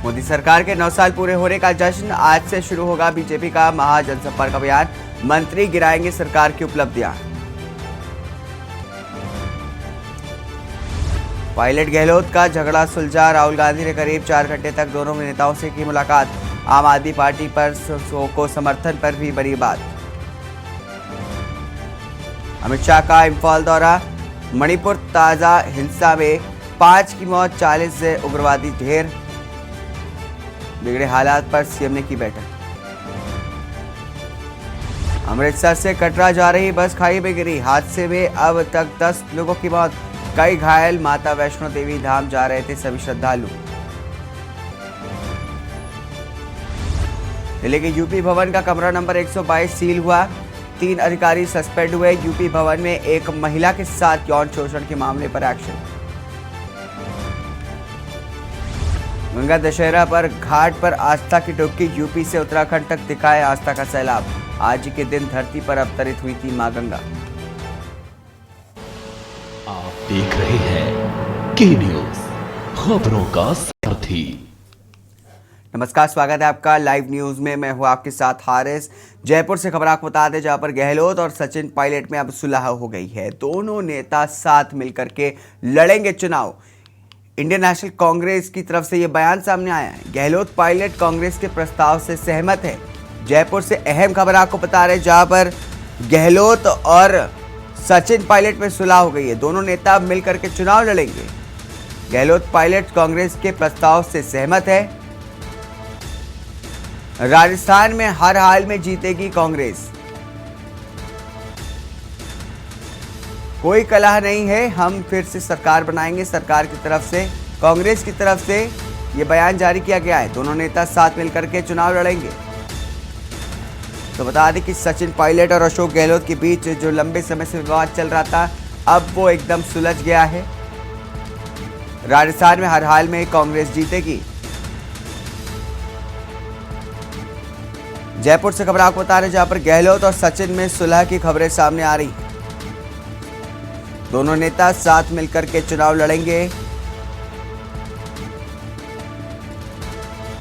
मोदी सरकार के 9 साल पूरे होने का जश्न, आज से शुरू होगा बीजेपी का महाजनसंपर्क अभियान। मंत्री गिराएंगे सरकार की उपलब्धियां। पायलट गहलोत का झगड़ा सुलझा, राहुल गांधी ने करीब 4 घंटे तक दोनों नेताओं से की मुलाकात। आम आदमी पार्टी पर को समर्थन पर भी बड़ी बात। अमित शाह का इम्फाल दौरा, मणिपुर ताजा हिंसा में 5 की मौत, 40 से उग्रवादी ढेर, बिगड़े हालात पर सीएम ने की बैठक। अमृतसर से कटरा जा रही बस खाई में गिरी, हादसे में अब तक 10 लोगों की मौत, कई घायल। माता वैष्णो देवी धाम जा रहे थे सभी श्रद्धालु। दिल्ली के यूपी भवन का कमरा नंबर 122 सील हुआ, 3 अधिकारी सस्पेंड हुए। यूपी भवन में एक महिला के साथ यौन शोषण के मामले पर एक्शन। गंगा दशहरा पर घाट पर आस्था की डुबकी, यूपी से उत्तराखंड तक दिखाए आस्था का सैलाब। आज के दिन धरती पर अवतरित हुई थी मां गंगा। आप देख रहे हैं के न्यूज, खबरों का सारथी। नमस्कार, स्वागत है आपका लाइव न्यूज में। मैं हूं आपके साथ हारिस। जयपुर से खबर आपको बता दें, जहां पर गहलोत और सचिन पायलट में अब सुलह हो गई है। दोनों नेता साथ मिलकर के लड़ेंगे चुनाव। इंडियन नेशनल कांग्रेस की तरफ से यह बयान सामने आया है। गहलोत पायलट कांग्रेस के प्रस्ताव से सहमत है। जयपुर से अहम खबर आपको बता रहे, जहां पर गहलोत और सचिन पायलट में सुलह हो गई है। दोनों नेता मिलकर के चुनाव लड़ेंगे। गहलोत पायलट कांग्रेस के प्रस्ताव से सहमत है। राजस्थान में हर हाल में जीतेगी कांग्रेस, कोई कलह नहीं है, हम फिर से सरकार बनाएंगे। सरकार की तरफ से, कांग्रेस की तरफ से यह बयान जारी किया गया है। दोनों नेता साथ मिलकर के चुनाव लड़ेंगे। तो बता दें कि सचिन पायलट और अशोक गहलोत के बीच जो लंबे समय से विवाद चल रहा था, अब वो एकदम सुलझ गया है। राजस्थान में हर हाल में कांग्रेस जीतेगी। जयपुर से खबर आपको बता रहे, जहां पर गहलोत और सचिन में सुलह की खबरें सामने आ रही हैं। दोनों नेता साथ मिलकर के चुनाव लड़ेंगे।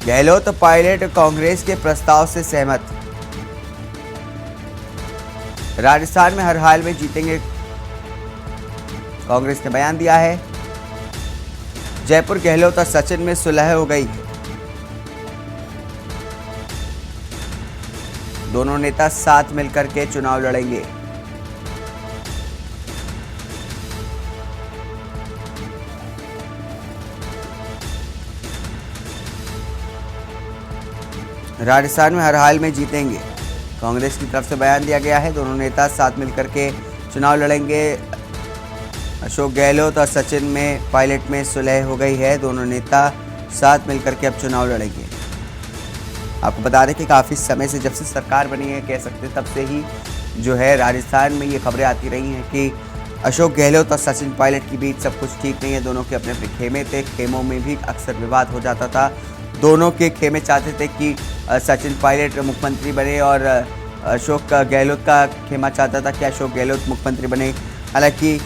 गहलोत पायलट कांग्रेस के प्रस्ताव से सहमत। राजस्थान में हर हाल में जीतेंगे, कांग्रेस ने बयान दिया है। जयपुर गहलोत और सचिन में सुलह हो गई है। दोनों नेता साथ मिलकर के चुनाव लड़ेंगे। राजस्थान में हर हाल में जीतेंगे, कांग्रेस की तरफ से बयान दिया गया है। दोनों नेता साथ मिलकर के चुनाव लड़ेंगे। अशोक गहलोत और सचिन में पायलट में सुलह हो गई है। दोनों नेता साथ मिलकर के अब चुनाव लड़ेंगे। आपको बता दें कि काफ़ी समय से, जब से सरकार बनी है कह सकते, तब से ही जो है राजस्थान में ये खबरें आती रही हैं कि अशोक गहलोत और सचिन पायलट के बीच सब कुछ ठीक नहीं है। दोनों के अपने अपने खेमे थे, खेमों में भी अक्सर विवाद हो जाता था। दोनों के खेमे चाहते थे कि सचिन पायलट मुख्यमंत्री बने और अशोक गहलोत का खेमा चाहता था कि अशोक गहलोत मुख्यमंत्री बने। हालांकि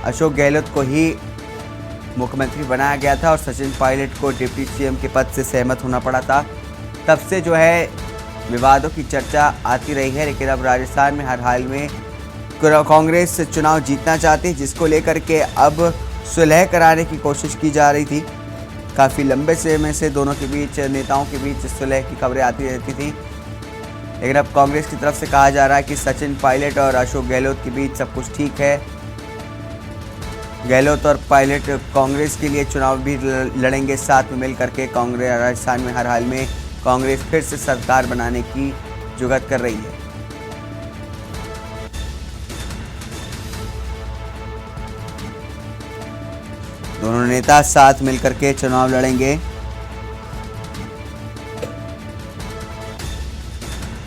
अशोक गहलोत को ही मुख्यमंत्री बनाया गया था और सचिन पायलट को डिप्टी सीएम के पद से सहमत होना पड़ा था। तब से जो है विवादों की चर्चा आती रही है। लेकिन अब राजस्थान में हर हाल में कांग्रेस चुनाव जीतना चाहती है, जिसको लेकर के अब सुलह कराने की कोशिश की जा रही थी। काफ़ी लंबे समय से दोनों के बीच, नेताओं के बीच सुलह की खबरें आती रहती थी। लेकिन अब कांग्रेस की तरफ से कहा जा रहा है कि सचिन पायलट और अशोक गहलोत के बीच सब कुछ ठीक है। गहलोत और पायलट कांग्रेस के लिए चुनाव भी लड़ेंगे साथ में मिल करके। कांग्रेस राजस्थान में हर हाल में कांग्रेस फिर से सरकार बनाने की जुगत कर रही है। दोनों नेता साथ मिलकर के चुनाव लड़ेंगे।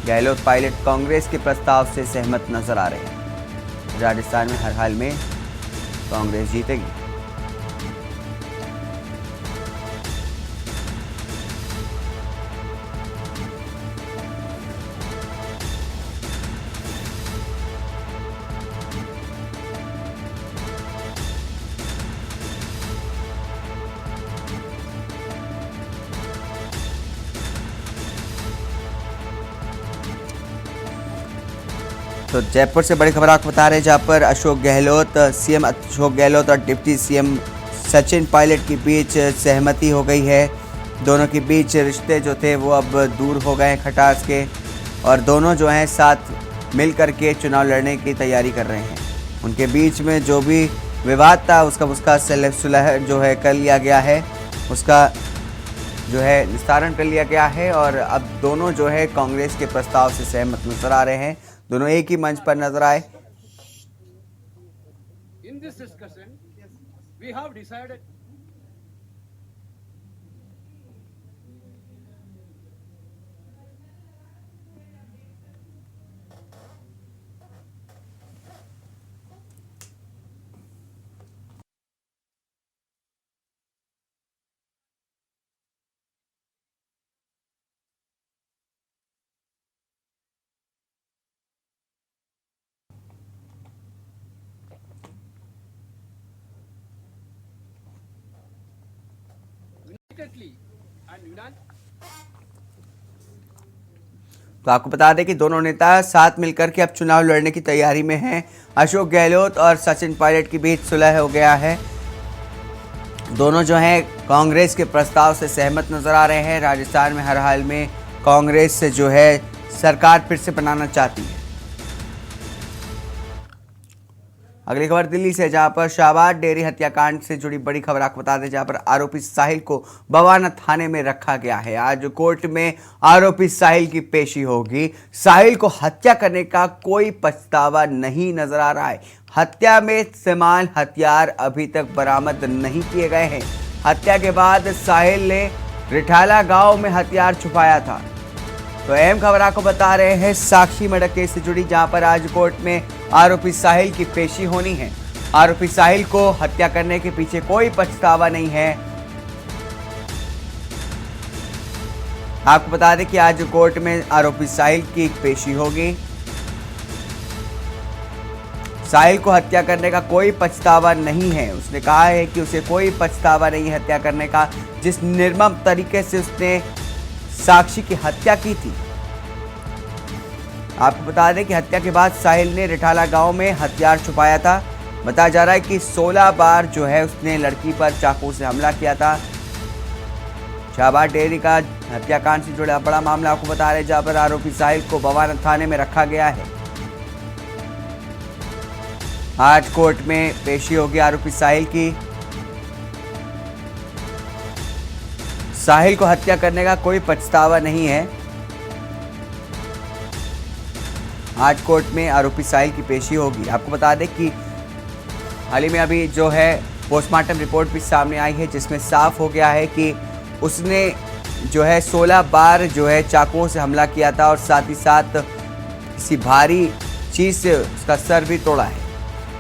गहलोत पायलट कांग्रेस के प्रस्ताव से सहमत नजर आ रहे हैं। राजस्थान में हर हाल में कांग्रेस जीतेगी। तो जयपुर से बड़ी खबर आपको बता रहे हैं, जहां पर सीएम अशोक गहलोत और डिप्टी सीएम सचिन पायलट के बीच सहमति हो गई है। दोनों के बीच रिश्ते जो थे वो अब दूर हो गए हैं खटास के, और दोनों जो हैं साथ मिल कर के चुनाव लड़ने की तैयारी कर रहे हैं। उनके बीच में जो भी विवाद था उसका सुलह जो है कर लिया गया है, उसका जो है निस्तारण कर लिया गया है, और अब दोनों जो है कांग्रेस के प्रस्ताव से सहमत नजर आ रहे हैं। दोनों एक ही मंच पर नजर आए। In this discussion, we have decided immediately and unanimously. तो आपको बता दें कि दोनों नेता साथ मिलकर के अब चुनाव लड़ने की तैयारी में हैं। अशोक गहलोत और सचिन पायलट के बीच सुलह हो गया है। दोनों जो हैं कांग्रेस के प्रस्ताव से सहमत नजर आ रहे हैं। राजस्थान में हर हाल में कांग्रेस से जो है सरकार फिर से बनाना चाहती है। अगली खबर दिल्ली से, जहां पर शाहबाद डेयरी हत्याकांड से जुड़ी बड़ी खबर आपको बता दें, जहां पर आरोपी साहिल को बवाना थाने में रखा गया है। आज कोर्ट में आरोपी साहिल की पेशी होगी। साहिल को हत्या करने का कोई पछतावा नहीं नजर आ रहा है। हत्या में इस्तेमाल हथियार अभी तक बरामद नहीं किए गए हैं। हत्या के बाद साहिल ने रिठाला गांव में हथियार छुपाया था। तो अहम खबर आपको बता रहे हैं साक्षी मर्डर केस से जुड़ी, जहां पर आज कोर्ट में आरोपी साहिल की पेशी होनी है। आरोपी साहिल को हत्या करने के पीछे कोई पछतावा नहीं है। आपको बता दें कि आज कोर्ट में आरोपी साहिल की पेशी होगी। साहिल को हत्या करने का कोई पछतावा नहीं है। उसने कहा है कि उसे कोई पछतावा नहीं है हत्या करने का, जिस निर्मम तरीके से उसने साक्षी की हत्या की थी। आपको बता दें कि हत्या के बाद साहिल ने रिठाला गांव में हथियार छुपाया था। बताया जा रहा है कि 16 बार जो है उसने लड़की पर चाकू से हमला किया था। शाहबाद डेयरी का हत्याकांड से जुड़ा बड़ा मामला आपको बता रहे हैं, जहां पर आरोपी साहिल को बवाना थाने में रखा गया है। आज कोर्ट में पेशी होगी आरोपी साहिल की। साहिल को हत्या करने का कोई पछतावा नहीं है। आज कोर्ट में आरोपी साहिल की पेशी होगी। आपको बता दें कि हाल ही में अभी जो है पोस्टमार्टम रिपोर्ट भी सामने आई है, जिसमें साफ हो गया है कि उसने जो है 16 बार जो है चाकुओं से हमला किया था, और साथ ही साथ किसी भारी चीज़ से उसका सर भी तोड़ा है।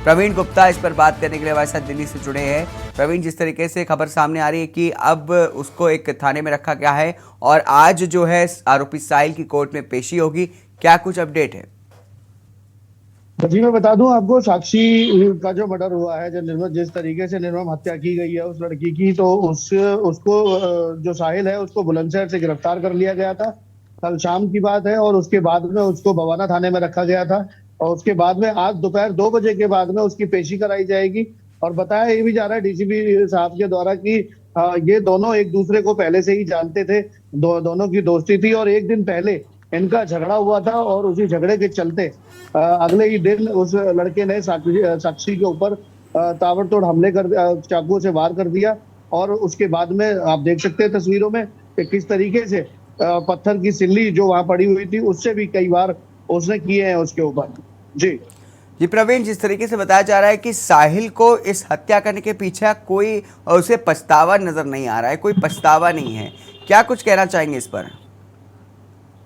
प्रवीण गुप्ता इस पर बात करने के लिए हमारे साथ दिल्ली से जुड़े हैं। प्रवीण, जिस तरीके से खबर सामने आ रही है कि अब उसको एक थाने में रखा गया है और आज जो है आरोपी साहिल की कोर्ट में पेशी होगी, क्या कुछ अपडेट है? जी मैं बता दूं आपको, साक्षी का जो मर्डर हुआ है, जो जिस तरीके से निर्मम हत्या की गई है उस लड़की की, तो उसको जो साहिल है उसको बुलंदशहर से गिरफ्तार कर लिया गया था। कल शाम की बात है, और उसके बाद में उसको बवाना थाने में रखा गया था, और उसके बाद में आज दोपहर 2 बजे के बाद में उसकी पेशी कराई जाएगी। और बताया ये भी जा रहा है डीसीपी साहब के द्वारा कि ये दोनों एक दूसरे को पहले से ही जानते थे। दोनों की दोस्ती थी, और एक दिन पहले इनका झगड़ा हुआ था, और उसी झगड़े के चलते अगले ही दिन उस लड़के ने साक्षी के ऊपर ताबड़तोड़ हमले कर चाकुओं से वार कर दिया। और उसके बाद में आप देख सकते हैं तस्वीरों में कि किस तरीके से पत्थर की सिल्ली जो वहां पड़ी हुई थी उससे भी कई बार उसने किए हैं उसके ऊपर। जी प्रवीण, जिस तरीके से बताया जा रहा है कि साहिल को इस हत्या करने के पीछे कोई उसे पछतावा नजर नहीं आ रहा है, कोई पछतावा नहीं है, क्या कुछ कहना चाहेंगे इस पर?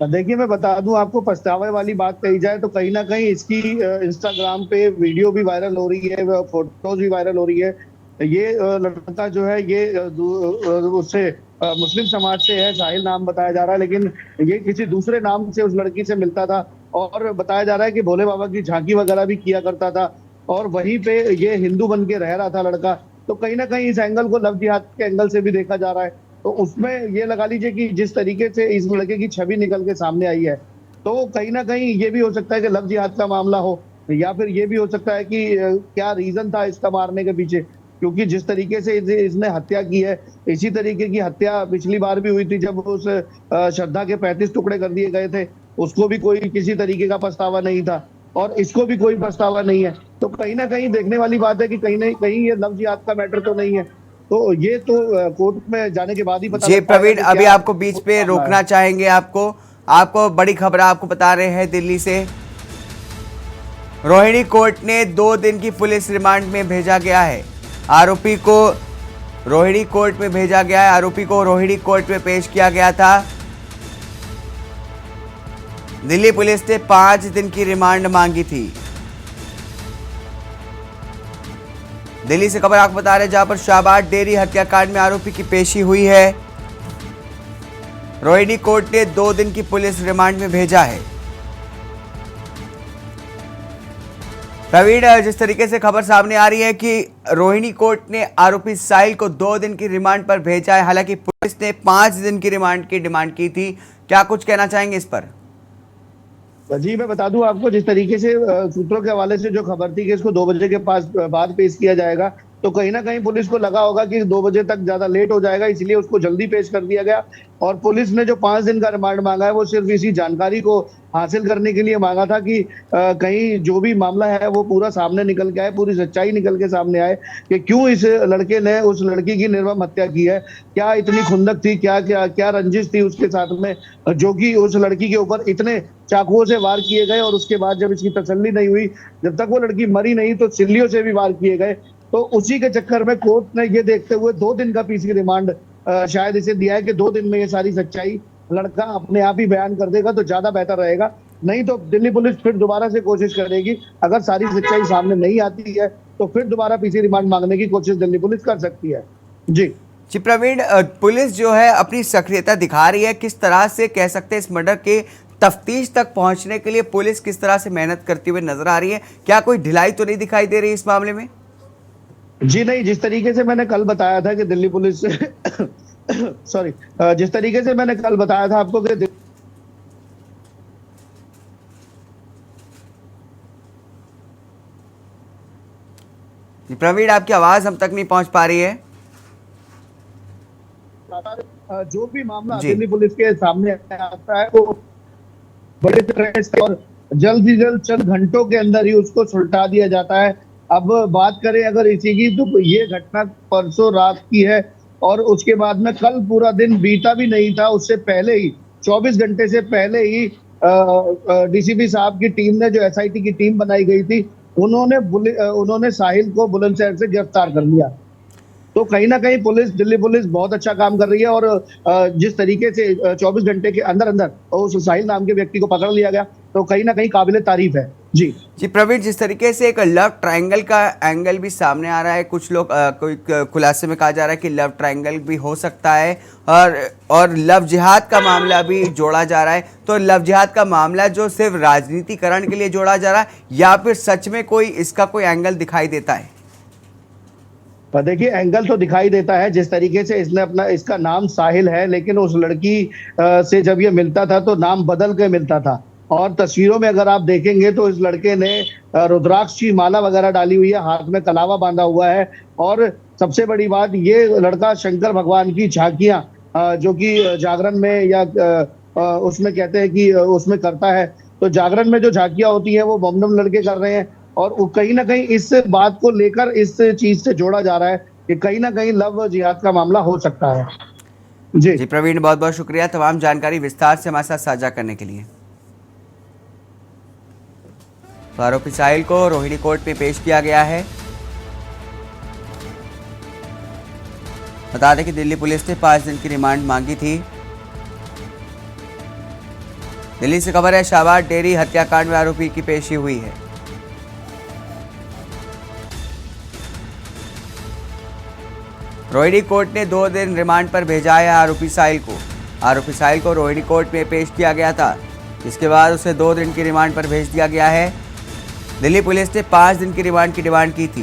देखिए मैं बता दूं आपको, पछतावे वाली बात कही जाए तो कहीं ना कहीं इसकी इंस्टाग्राम पे वीडियो भी वायरल हो रही है, फोटोज भी वायरल हो रही है। ये लड़का जो है ये उससे मुस्लिम समाज से है, साहिल नाम बताया जा रहा है, लेकिन ये किसी दूसरे नाम से उस लड़की से मिलता था। और बताया जा रहा है कि भोले बाबा की झांकी वगैरह भी किया करता था, और वहीं पे ये हिंदू बन के रह रहा था लड़का। तो कहीं ना कहीं इस एंगल को लव जिहाद के एंगल से भी देखा जा रहा है। तो उसमें ये लगा लीजिए कि जिस तरीके से इस लड़के की छवि निकल के सामने आई है, तो कहीं ना कहीं ये भी हो सकता है कि लव जिहाद का मामला हो, या फिर ये भी हो सकता है कि क्या रीजन था इसका मारने के पीछे, क्योंकि जिस तरीके से इसने हत्या की है, इसी तरीके की हत्या पिछली बार भी हुई थी जब उस श्रद्धा के 35 टुकड़े कर दिए गए थे। उसको भी कोई किसी तरीके का पछतावा नहीं था और इसको भी कोई पछतावा नहीं है। तो कहीं ना कहीं देखने वाली बात है कि कहीं ना कहीं ये लव जिहाद का मैटर तो नहीं है। तो ये तो कोर्ट में जाने के बाद ही पता जी लग पाएगा प्रवीण, कि अभी क्या आपको बीच पे मामला है। रोकना चाहेंगे। आपको बड़ी खबर आपको बता रहे हैं दिल्ली से। रोहिणी कोर्ट ने 2 दिन की पुलिस रिमांड में भेजा गया है। आरोपी को रोहिणी कोर्ट में भेजा गया है। आरोपी को रोहिणी कोर्ट में पेश किया गया था। दिल्ली पुलिस ने 5 दिन की रिमांड मांगी थी। दिल्ली से खबर आपको बता रहे हैं, जहां पर शाहबाद डेयरी हत्याकांड में आरोपी की पेशी हुई है। रोहिणी कोर्ट ने 2 दिन की पुलिस रिमांड में भेजा है। प्रवीण, जिस तरीके से खबर सामने आ रही है कि रोहिणी कोर्ट ने आरोपी साहिल को 2 दिन की रिमांड पर भेजा है, हालांकि पुलिस ने 5 दिन की रिमांड की डिमांड की थी। क्या कुछ कहना चाहेंगे इस पर? जी मैं बता दूं आपको, जिस तरीके से सूत्रों के हवाले से जो खबर थी कि इसको 2 बजे के बाद पेश किया जाएगा, तो कहीं ना कहीं पुलिस को लगा होगा कि 2 बजे तक ज्यादा लेट हो जाएगा, इसलिए उसको जल्दी पेश कर दिया गया। और पुलिस ने जो 5 दिन का रिमांड मांगा है वो सिर्फ इसी जानकारी को हासिल करने के लिए मांगा था कि कहीं जो भी मामला है वो पूरा सामने निकल के आए, पूरी सच्चाई निकल के सामने आए कि क्यों इस लड़के ने उस लड़की की निर्मम हत्या की है, क्या इतनी खुंदक थी, क्या क्या क्या रंजिश थी उसके साथ में, जो कि उस लड़की के ऊपर इतने चाकुओं से वार किए गए। और उसके बाद जब इसकी तसल्ली नहीं हुई, जब तक वो लड़की मरी नहीं, तो सिल्लियों से भी वार किए गए। तो उसी के चक्कर में कोर्ट ने ये देखते हुए 2 दिन का पीसी रिमांड शायद इसे दिया है कि 2 दिन में ये सारी सच्चाई लड़का अपने आप ही बयान कर देगा तो ज्यादा बेहतर रहेगा। नहीं तो दिल्ली पुलिस फिर दोबारा से कोशिश करेगी। अगर सारी सच्चाई सामने नहीं आती है तो फिर दोबारा पीसी रिमांड मांगने की कोशिश दिल्ली पुलिस कर सकती है। जी प्रवीण, पुलिस जो है अपनी सक्रियता दिखा रही है। किस तरह से कह सकते हैं इस मर्डर के तफ्तीश तक पहुंचने के लिए पुलिस किस तरह से मेहनत करती हुई नजर आ रही है? क्या कोई ढिलाई तो नहीं दिखाई दे रही इस मामले में? जी नहीं, जिस तरीके से मैंने कल बताया था कि दिल्ली पुलिस सॉरी, जिस तरीके से मैंने कल बताया था आपको कि प्रवीण, आपकी आवाज हम तक नहीं पहुंच पा रही है। जो भी मामला जी। दिल्ली पुलिस के सामने आता है वो बड़े तरह से और जल्द से जल्द चंद घंटों के अंदर ही उसको सुलटा दिया जाता है। अब बात करें अगर इसी की, तो ये घटना परसों रात की है और उसके बाद में कल पूरा दिन बीता भी नहीं था। उससे पहले ही 24 घंटे से पहले ही डीसीपी साहब की टीम ने, जो एसआईटी की टीम बनाई गई थी, उन्होंने साहिल को बुलंदशहर से गिरफ्तार कर लिया। तो कहीं ना कहीं दिल्ली पुलिस बहुत अच्छा काम कर रही है। और जिस तरीके से 24 घंटे के अंदर अंदर उस साहिल नाम के व्यक्ति को पकड़ लिया गया, तो कहीं ना कहीं काबिले तारीफ है। जी प्रवीण, जिस तरीके से एक लव ट्रायंगल का एंगल भी सामने आ रहा है, कुछ लोग कोई खुलासे में कहा जा रहा है कि लव ट्रायंगल भी हो सकता है और लव जिहाद का मामला भी जोड़ा जा रहा है। तो लव जिहाद का मामला जो सिर्फ राजनीतिकरण के लिए जोड़ा जा रहा है, या फिर सच में कोई इसका कोई एंगल दिखाई देता है? देखिए, एंगल तो दिखाई देता है। जिस तरीके से इसका नाम साहिल है, लेकिन उस लड़की से जब ये मिलता था तो नाम बदल के मिलता था। और तस्वीरों में अगर आप देखेंगे तो इस लड़के ने रुद्राक्ष की माला वगैरह डाली हुई है, हाथ में कलावा बांधा हुआ है। और सबसे बड़ी बात, ये लड़का शंकर भगवान की झांकियां जो कि जागरण में या उसमें कहते हैं कि उसमें करता है, तो जागरण में जो झांकियां होती हैं वो बम लड़के कर रहे हैं। और कहीं ना कहीं इस बात को लेकर इस चीज से जोड़ा जा रहा है कि कहीं ना कहीं लव जिहाद का मामला हो सकता है। जी प्रवीण, बहुत बहुत शुक्रिया तमाम जानकारी विस्तार से हमारे साथ साझा करने के लिए। तो आरोपी साहिल को रोहिणी कोर्ट में पेश किया गया है। बता दें कि दिल्ली पुलिस ने 5 दिन की रिमांड मांगी थी। दिल्ली से खबर है, शाहबाद डेयरी हत्याकांड में आरोपी की पेशी हुई है। रोहिणी कोर्ट ने 2 दिन रिमांड पर भेजा है आरोपी साहिल को। आरोपी साहिल को रोहिणी कोर्ट में पेश किया गया था, इसके बाद उसे 2 दिन की रिमांड पर भेज दिया गया है। दिल्ली पुलिस ने 5 दिन की रिमांड की डिमांड की थी।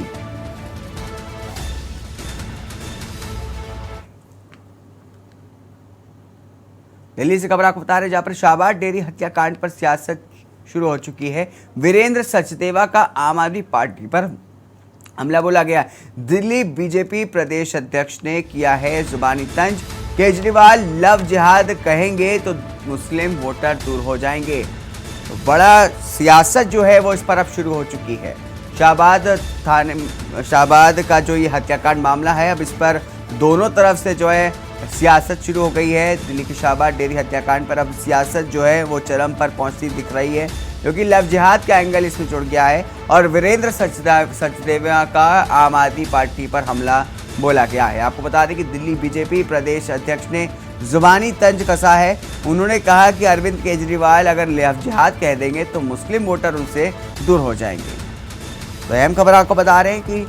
दिल्ली से खबर आपको बता रहे हैं, जहां पर शाहबाद डेयरी हत्याकांड पर सियासत शुरू हो चुकी है। वीरेंद्र सचदेवा का आम आदमी पार्टी पर हमला बोला गया। दिल्ली बीजेपी प्रदेश अध्यक्ष ने किया है जुबानी तंज। केजरीवाल लव जिहाद कहेंगे तो मुस्लिम वोटर दूर हो जाएंगे। तो बड़ा सियासत जो है वो इस पर अब शुरू हो चुकी है। शाहबाद का जो ये हत्याकांड मामला है, अब इस पर दोनों तरफ से जो है सियासत शुरू हो गई है। दिल्ली की शाहबाद डेयरी हत्याकांड पर अब सियासत जो है वो चरम पर पहुंचती दिख रही है, क्योंकि लव जिहाद का एंगल इसमें जुड़ गया है और वीरेंद्र सचदेवा का आम आदमी पार्टी पर हमला बोला गया है। आपको बता दें कि दिल्ली बीजेपी प्रदेश अध्यक्ष ने जुबानी तंज कसा है। उन्होंने कहा कि अरविंद केजरीवाल अगर लव जिहाद कह देंगे तो मुस्लिम वोटर उनसे दूर हो जाएंगे। तो अहम खबर आपको बता रहे हैं कि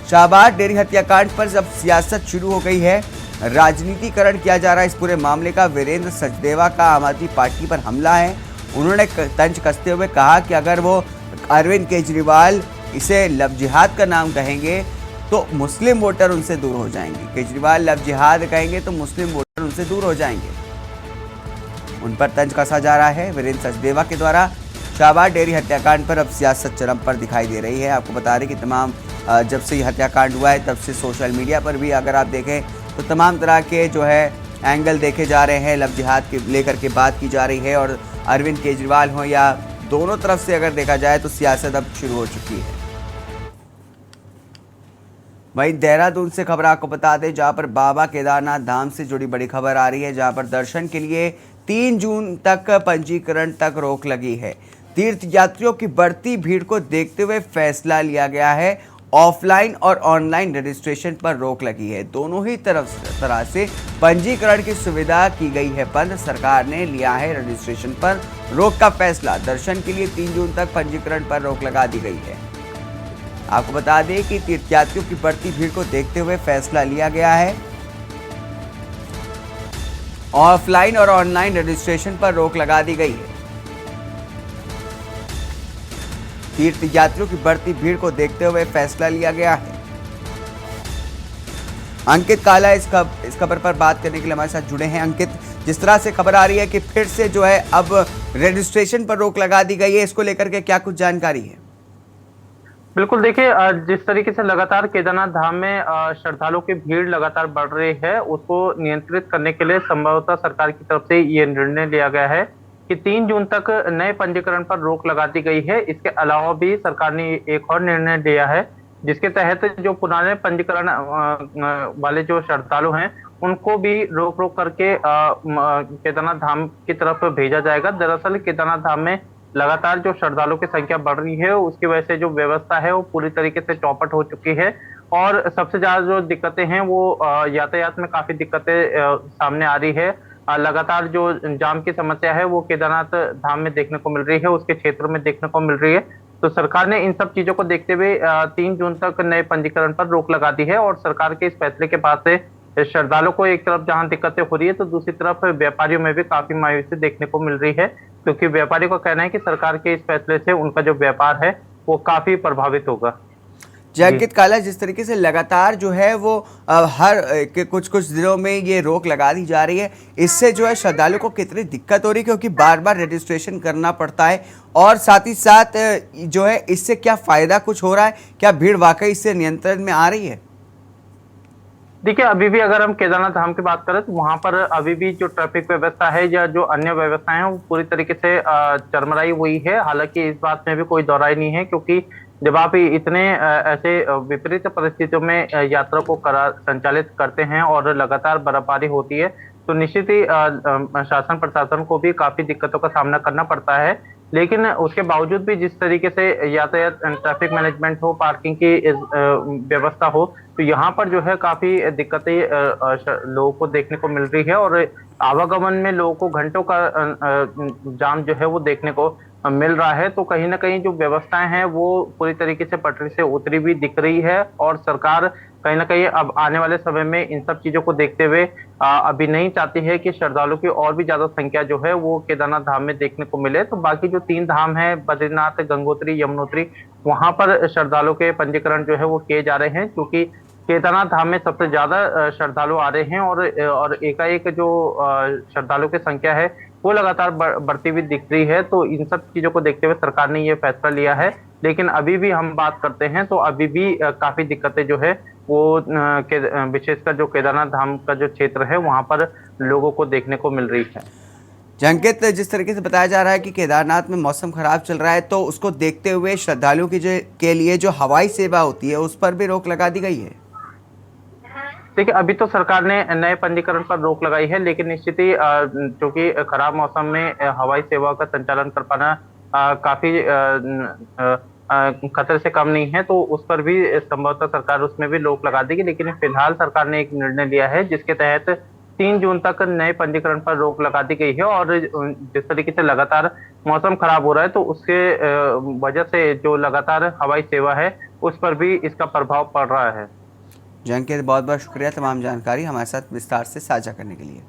शाहबाद डेयरी हत्याकांड पर जब सियासत शुरू हो गई है, राजनीतिकरण किया जा रहा है इस पूरे मामले का। वीरेंद्र सचदेवा का आम आदमी पार्टी पर हमला है। उन्होंने तंज कसते हुए कहा कि अगर वो अरविंद केजरीवाल इसे लव जिहाद का नाम कहेंगे तो मुस्लिम वोटर उनसे दूर हो जाएंगे। केजरीवाल लव जिहाद कहेंगे तो मुस्लिम वोटर उनसे दूर हो जाएंगे। उन पर तंज कसा जा रहा है वीरेंद्र सचदेवा के द्वारा। शाहबाद डेयरी हत्याकांड पर अब सियासत चरम पर दिखाई दे रही है। आपको बता रहे कि तमाम जब से ये हत्याकांड हुआ है तब से सोशल मीडिया पर भी अगर आप देखें तो तमाम तरह के जो है एंगल देखे जा रहे हैं। लव जिहाद के लेकर के बात की जा रही है और अरविंद केजरीवाल हो या दोनों तरफ से अगर देखा जाए तो सियासत अब शुरू हो चुकी है। वहीं देहरादून से खबर आपको बता दें, जहां पर बाबा केदारनाथ धाम से जुड़ी बड़ी खबर आ रही है, जहां पर दर्शन के लिए 3 जून तक पंजीकरण तक रोक लगी है। तीर्थ यात्रियों की बढ़ती भीड़ को देखते हुए फैसला लिया गया है। ऑफलाइन और ऑनलाइन रजिस्ट्रेशन पर रोक लगी है। दोनों ही तरह से पंजीकरण की सुविधा की गई है बंद। सरकार ने लिया है रजिस्ट्रेशन पर रोक का फैसला। दर्शन के लिए 3 जून तक पंजीकरण पर रोक लगा दी गई है। आपको बता दें कि तीर्थयात्रियों की बढ़ती भीड़ को देखते हुए फैसला लिया गया है। ऑफलाइन और ऑनलाइन रजिस्ट्रेशन पर रोक लगा दी गई है। तीर्थ यात्रियों की बढ़ती भीड़ को देखते हुए फैसला लिया गया है। अंकित काला इस खबर पर बात करने के लिए हमारे साथ जुड़े हैं। अंकित, जिस तरह से खबर आ रही है कि फिर से जो है अब रजिस्ट्रेशन पर रोक लगा दी गई है, इसको लेकर के क्या कुछ जानकारी है? बिल्कुल, देखिए जिस तरीके से लगातार केदारनाथ धाम में श्रद्धालुओं की भीड़ लगातार बढ़ रही है, उसको नियंत्रित करने के लिए संभवतः सरकार की तरफ से ये निर्णय लिया गया है कि 3 जून तक नए पंजीकरण पर रोक लगा दी गई है। इसके अलावा भी सरकार ने एक और निर्णय लिया है, जिसके तहत जो पुराने पंजीकरण वाले जो श्रद्धालु हैं उनको भी रोक करके केदारनाथ धाम की तरफ भेजा जाएगा। दरअसल केदारनाथ धाम में लगातार जो श्रद्धालुओं की संख्या बढ़ रही है, उसकी वजह से जो व्यवस्था है वो पूरी तरीके से चौपट हो चुकी है और सबसे ज्यादा जो दिक्कतें हैं वो यातायात में काफी दिक्कतें सामने आ रही है। लगातार जो जाम की समस्या है वो केदारनाथ धाम में देखने को मिल रही है, उसके क्षेत्र में देखने को मिल रही है। तो सरकार ने इन सब चीजों को देखते हुए 3 जून तक नए पंजीकरण पर रोक लगा दी है और सरकार के इस फैसले के बाद से श्रद्धालुओं को एक तरफ जहां दिक्कतें हो रही है तो दूसरी तरफ व्यापारियों में भी काफी मायूसी देखने को मिल रही है, क्योंकि व्यापारियों का कहना है कि सरकार के इस फैसले से उनका जो व्यापार है वो काफी प्रभावित होगा। अंकित काला, जिस तरीके से लगातार जो है वो हर कुछ दिनों में ये रोक लगा दी जा रही है, इससे जो है श्रद्धालुओं को कितनी दिक्कत हो रही है, क्योंकि बार बार रजिस्ट्रेशन करना पड़ता है और साथ ही साथ जो है इससे क्या फायदा कुछ हो रहा है? क्या भीड़ वाकई इससे नियंत्रण में आ रही है? देखिए, अभी भी अगर हम केदारनाथ धाम की बात करें तो वहां पर अभी भी जो ट्रैफिक व्यवस्था है या जो अन्य व्यवस्थाएं हैं वो पूरी तरीके से चरमराई हुई है। हालांकि इस बात में भी कोई दोहराई नहीं है, क्योंकि जब आप इतने ऐसे विपरीत परिस्थितियों में यात्रा को संचालित करते हैं और लगातार बर्फबारी होती है तो निश्चित ही शासन प्रशासन को भी काफी दिक्कतों का सामना करना पड़ता है। लेकिन उसके बावजूद भी जिस तरीके से यातायात ट्रैफिक मैनेजमेंट हो, पार्किंग की व्यवस्था हो, तो यहाँ पर जो है काफी दिक्कतें लोगों को देखने को मिल रही है और आवागमन में लोगों को घंटों का जाम जो है वो देखने को मिल रहा है। तो कहीं ना कहीं जो व्यवस्थाएं हैं वो पूरी तरीके से पटरी से उतरी हुई दिख रही है और सरकार कहीं ना कहीं अब आने वाले समय में इन सब चीजों को देखते हुए अभी नहीं चाहती है कि श्रद्धालुओं की और भी ज्यादा संख्या जो है वो केदारनाथ धाम में देखने को मिले। तो बाकी जो 3 धाम है, बद्रीनाथ, गंगोत्री, यमुनोत्री, वहां पर श्रद्धालुओं के पंजीकरण जो है वो किए जा रहे हैं, क्योंकि केदारनाथ धाम में सबसे ज्यादा श्रद्धालु आ रहे हैं और एकाएक जो श्रद्धालुओं की संख्या है वो लगातार बढ़ती हुई दिख रही है। तो इन सब चीजों को देखते हुए सरकार ने ये फैसला लिया है। लेकिन अभी भी हम बात करते हैं तो अभी भी काफी दिक्कतें जो है वो विशेषकर जो केदारनाथ धाम का जो क्षेत्र है वहां पर लोगों को देखने को मिल रही है। अंकित, जिस तरीके से बताया जा रहा है कि केदारनाथ में मौसम खराब चल रहा है, तो उसको देखते हुए श्रद्धालुओं के लिए जो हवाई सेवा होती है उस पर भी रोक लगा दी गई है। देखिए, अभी तो सरकार ने नए पंजीकरण पर रोक लगाई है, लेकिन स्थिति चूंकि खराब मौसम में हवाई सेवा का संचालन कर पाना काफी खतरे से कम नहीं है, तो उस पर भी संभवतः सरकार उसमें भी रोक लगा देगी। लेकिन फिलहाल सरकार ने एक निर्णय लिया है जिसके तहत 3 जून तक नए पंजीकरण पर रोक लगा दी गई है। और जिस तरीके से लगातार मौसम खराब हो रहा है तो उसके वजह से जो लगातार हवाई सेवा है उस पर भी इसका प्रभाव पड़ रहा है। अंकित, बहुत बहुत शुक्रिया तमाम जानकारी हमारे साथ विस्तार से साझा करने के लिए।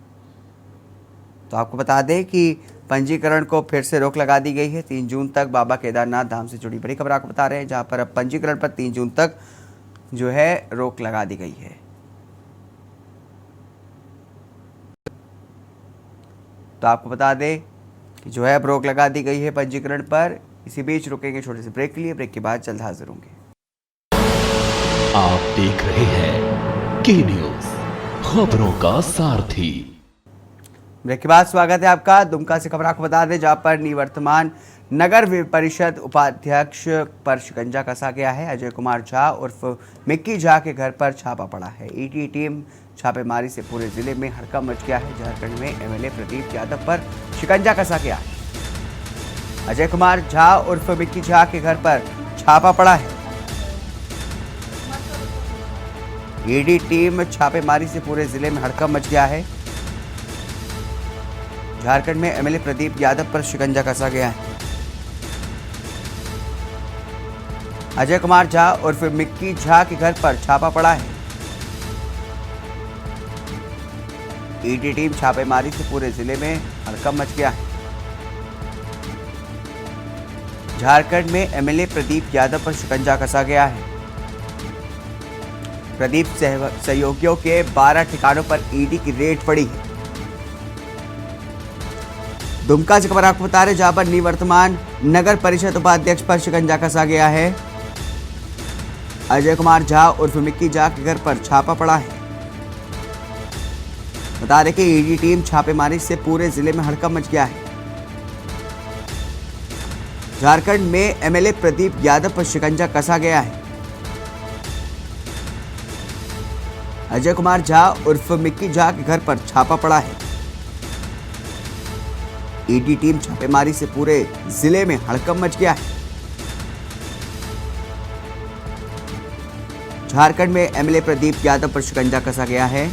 तो आपको बता दें कि पंजीकरण को फिर से रोक लगा दी गई है 3 जून तक। बाबा केदारनाथ धाम से जुड़ी बड़ी खबर आपको बता रहे हैं, जहां पर अब पंजीकरण पर 3 जून तक जो है रोक लगा दी गई है। तो आपको बता दें कि जो है अब रोक लगा दी गई है पंजीकरण पर। इसी बीच रुकेंगे छोटे से ब्रेक के लिए। ब्रेक के बाद जल्द हाजिर होंगे। आप देख रहे हैं के न्यूज, खबरों का सारथी। ब्रेक के बाद स्वागत है आपका। दुमका से खबर आपको बता दें, जहां पर निवर्तमान नगर परिषद उपाध्यक्ष पर शिकंजा कसा गया है। अजय कुमार झा उर्फ मिक्की झा के घर पर छापा पड़ा है। ईडी टीम छापेमारी से पूरे जिले में हड़कंप मच गया है। झारखंड में एमएलए प्रदीप यादव पर शिकंजा कसा गया है। अजय कुमार झा उर्फ मिक्की झा के घर पर छापा पड़ा है। ईडी टीम छापेमारी से पूरे जिले में हड़कंप मच गया है। झारखंड में एमएलए प्रदीप यादव पर शिकंजा कसा गया है। अजय कुमार झा उर्फ मिक्की झा के घर पर छापा पड़ा है। ईडी टीम छापेमारी से पूरे जिले में हड़कंप मच गया है। झारखंड में एमएलए प्रदीप यादव पर शिकंजा कसा गया है। प्रदीप सहयोगियों के 12 ठिकानों पर ईडी की रेड पड़ी है। दुमका से खबर आपको बता रहे, जहां पर निवर्तमान नगर परिषद उपाध्यक्ष पर शिकंजा कसा गया है। अजय कुमार झा उर्फ मिक्की झा के घर पर छापा पड़ा है। बता दें कि ईडी टीम छापेमारी से पूरे जिले में हड़कंप मच गया है। झारखंड में एमएलए प्रदीप यादव पर शिकंजा कसा गया है। अजय कुमार झा उर्फ मिक्की झा के घर पर छापा पड़ा है। ईडी टीम छापेमारी से पूरे जिले में हड़कंप मच गया है। झारखंड में एमएलए प्रदीप यादव पर शिकंजा कसा गया है।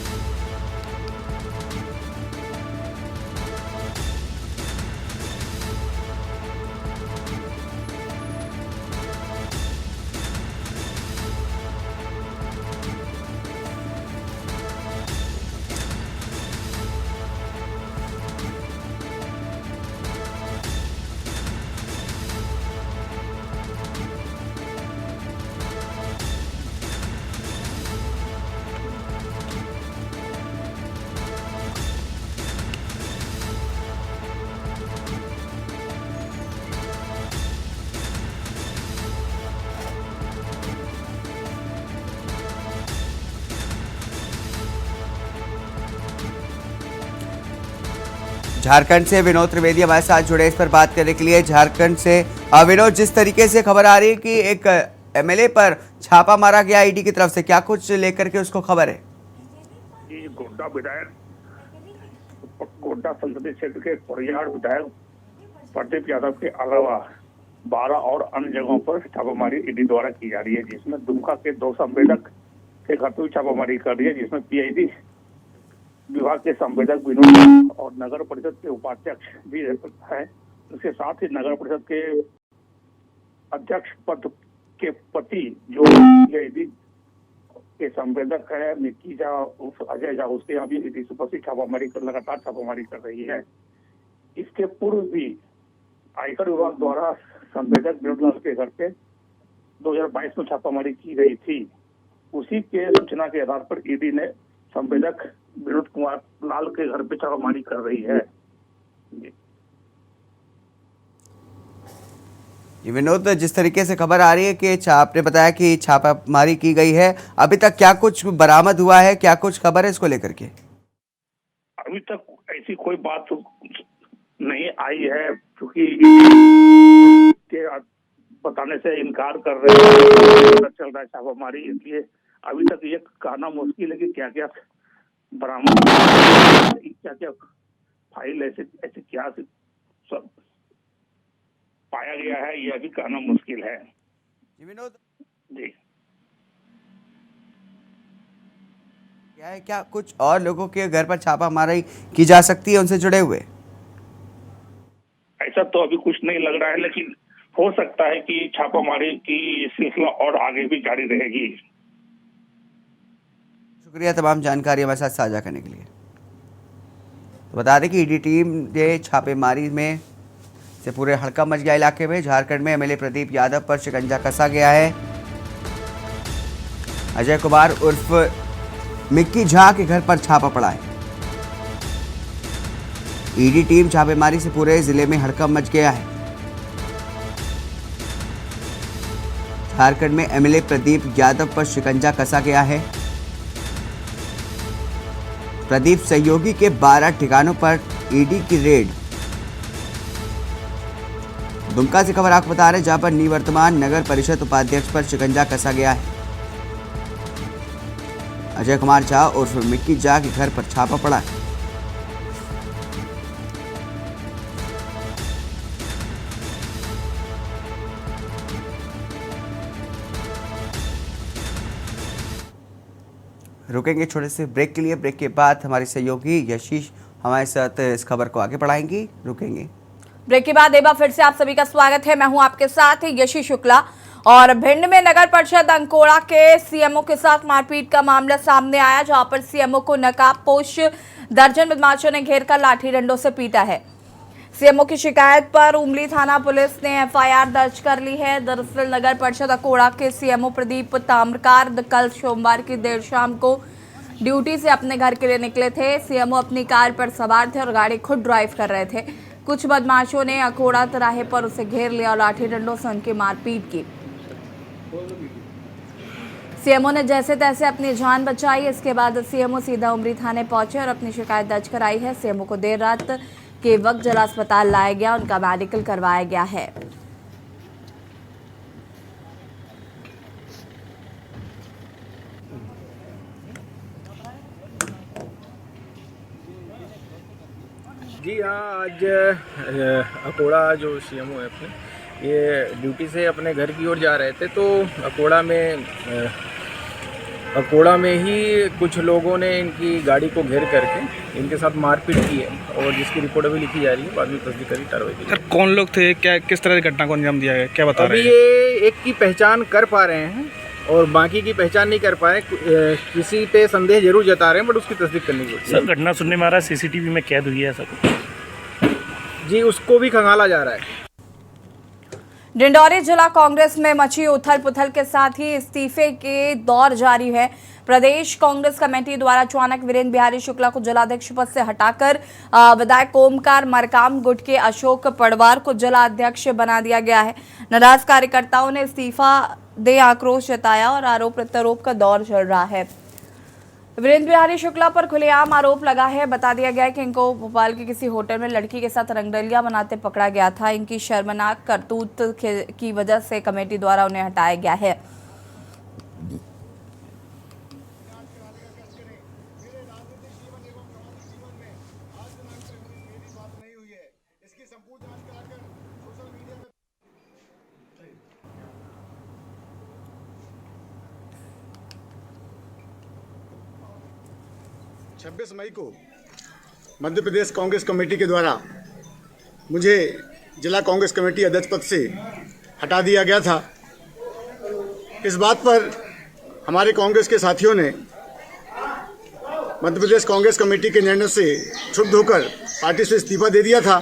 झारखंड से विनोद त्रिवेदी हमारे साथ जुड़े इस पर बात करने के लिए। झारखंड से विनोद, जिस तरीके से खबर आ रही है कि एक एमएलए पर छापा मारा गया ईडी की तरफ से, क्या कुछ लेकर के उसको खबर है? गोड्डा विधायक, गोड्डा संसदीय क्षेत्र के कोरियाड़ विधायक प्रदीप यादव के अलावा 12 और अन्य जगहों पर छापामारी ईडी द्वारा की जा रही है, जिसमें दुमका के 2 संवेदक के घर पर छापामारी कर रही है, जिसमें पीआईडी विभाग के संवेदक विनोद और नगर परिषद के उपाध्यक्ष भी है। उसके साथ ही नगर परिषद के अध्यक्ष पद के पति जो पीआईडी के संवेदक है मिक्की झा अजय झा, उसके यहाँ भी ईडी सुपस्थित छापामारी लगातार छापामारी कर रही है। इसके पूर्व भी आयकर विभाग द्वारा संवेदक विनोद लाल के घर पे 2022 में छापामारी की गई थी, उसी के सूचना के आधार पर ईडी ने संवेदक विनोद कुमार लाल के घर पे छापामारी कर रही है। ये विनोद, जिस तरीके से खबर आ रही है कि आपने बताया कि छापामारी की गई है, अभी तक क्या कुछ बरामद हुआ है, क्या कुछ खबर है इसको लेकर के? अभी तक ऐसी कोई बात नहीं आई है, क्योंकि बताने से इनकार कर रहे हैं, चल रहा है छापामारी, इसलिए अभी तक ये कहना मुश्किल है कि क्या क्या बरामद, क्या क्या फाइल ऐसे क्या सब पाया गया है, यह भी कहना मुश्किल है। विनोद जी, क्या है, क्या कुछ और लोगों के घर पर छापामारी की जा सकती है उनसे जुड़े हुए? ऐसा तो अभी कुछ नहीं लग रहा है, लेकिन हो सकता है कि छापामारी की सिलसिला और आगे भी जारी रहेगी। शुक्रिया तमाम जानकारी हमारे साथ साझा करने के लिए। तो बता दें कि ईडी टीम ने छापेमारी में से पूरे हड़कंप मच गया इलाके में। झारखंड में एमएलए प्रदीप यादव पर शिकंजा कसा गया है। अजय कुमार उर्फ मिक्की झा के घर पर छापा पड़ा है। ईडी टीम छापेमारी से पूरे जिले में हड़कंप मच गया है। झारखंड में एमएलए प्रदीप यादव पर शिकंजा कसा गया है। प्रदीप सहयोगी के 12 ठिकानों पर ईडी की रेड। दुमका से खबर आपको बता रहे, जहां पर निवर्तमान नगर परिषद उपाध्यक्ष पर शिकंजा कसा गया है। अजय कुमार झा उर्फ मिक्की झा के घर पर छापा पड़ा है। रुकेंगे छोटे से ब्रेक के लिए। ब्रेक के बाद हमारे सहयोगी यशीश हमारे साथ इस खबर को आगे बढ़ाएंगी। रुकेंगे। ब्रेक के बाद एक बार फिर से आप सभी का स्वागत है। मैं हूं आपके साथ यशी शुक्ला। और भिंड में नगर परिषद अंकोड़ा के सीएमओ के साथ मारपीट का मामला सामने आया, जहां पर सीएमओ को नकाबपोश दर्जन बदमाशों ने घेर कर लाठी डंडों से पीटा है। सीएमओ की शिकायत पर उमली थाना पुलिस ने एफआईआर दर्ज कर ली है। दरअसल नगर परिषद अंकोड़ा के सीएमओ प्रदीप ताम्रकार कल सोमवार की देर शाम को ड्यूटी से अपने घर के लिए निकले थे। सीएमओ अपनी कार पर सवार थे और गाड़ी खुद ड्राइव कर रहे थे। कुछ बदमाशों ने अकोड़ा तिराहे पर उसे घेर लिया और लाठी डंडों से उनकी मारपीट की। सीएमओ ने जैसे तैसे अपनी जान बचाई। इसके बाद सीएमओ सीधा उमरी थाने पहुंचे और अपनी शिकायत दर्ज कराई है। सीएमओ को देर रात के वक्त जिला अस्पताल लाया गया, उनका मेडिकल करवाया गया है। जी हाँ, आज अकोड़ा जो सीएमओ है अपने, ये ड्यूटी से अपने घर की ओर जा रहे थे, तो अकोड़ा में ही कुछ लोगों ने इनकी गाड़ी को घेर करके इनके साथ मारपीट की है, और जिसकी रिपोर्ट अभी लिखी जा रही है, बाद में तस्दीकी कार्रवाई की। सर, कौन लोग थे, क्या किस तरह की घटना को अंजाम दिया गया, क्या बता रहे हैं? अभी ये एक की पहचान कर पा रहे हैं और बाकी की पहचान नहीं कर पाए। किसी पे संदेह जरूर जता रहे हैं, बट उसकी तस्दीक करनी होगी। सर, घटना सुनने में आ रहा है सीसीटीवी में कैद हुई है ऐसा कुछ? जी, उसको भी खंगाला जा रहा है। डिंडौरी जिला कांग्रेस में मची उथल पुथल के साथ ही इस्तीफे के दौर जारी है। प्रदेश कांग्रेस कमेटी द्वारा अचानक वीरेंद्र बिहारी शुक्ला को जिलाध्यक्ष पद से हटाकर विधायक ओमकार मरकाम गुट के अशोक पडवार को जिला अध्यक्ष बना दिया गया है। नाराज कार्यकर्ताओं ने इस्तीफा दे आक्रोश जताया और आरोप प्रत्यारोप का दौर चल रहा है। वीरेंद्र बिहारी शुक्ला पर खुलेआम आरोप लगा है। बता दिया गया है कि इनको भोपाल के किसी होटल में लड़की के साथ रंगरलिया बनाते पकड़ा गया था। इनकी शर्मनाक करतूत की वजह से कमेटी द्वारा उन्हें हटाया गया है। छब्बीस मई को मध्य प्रदेश कांग्रेस कमेटी के द्वारा मुझे जिला कांग्रेस कमेटी अध्यक्ष पद से हटा दिया गया था। इस बात पर हमारे कांग्रेस के साथियों ने मध्य प्रदेश कांग्रेस कमेटी के निर्णय से क्षुब्ध होकर पार्टी से इस्तीफा दे दिया था,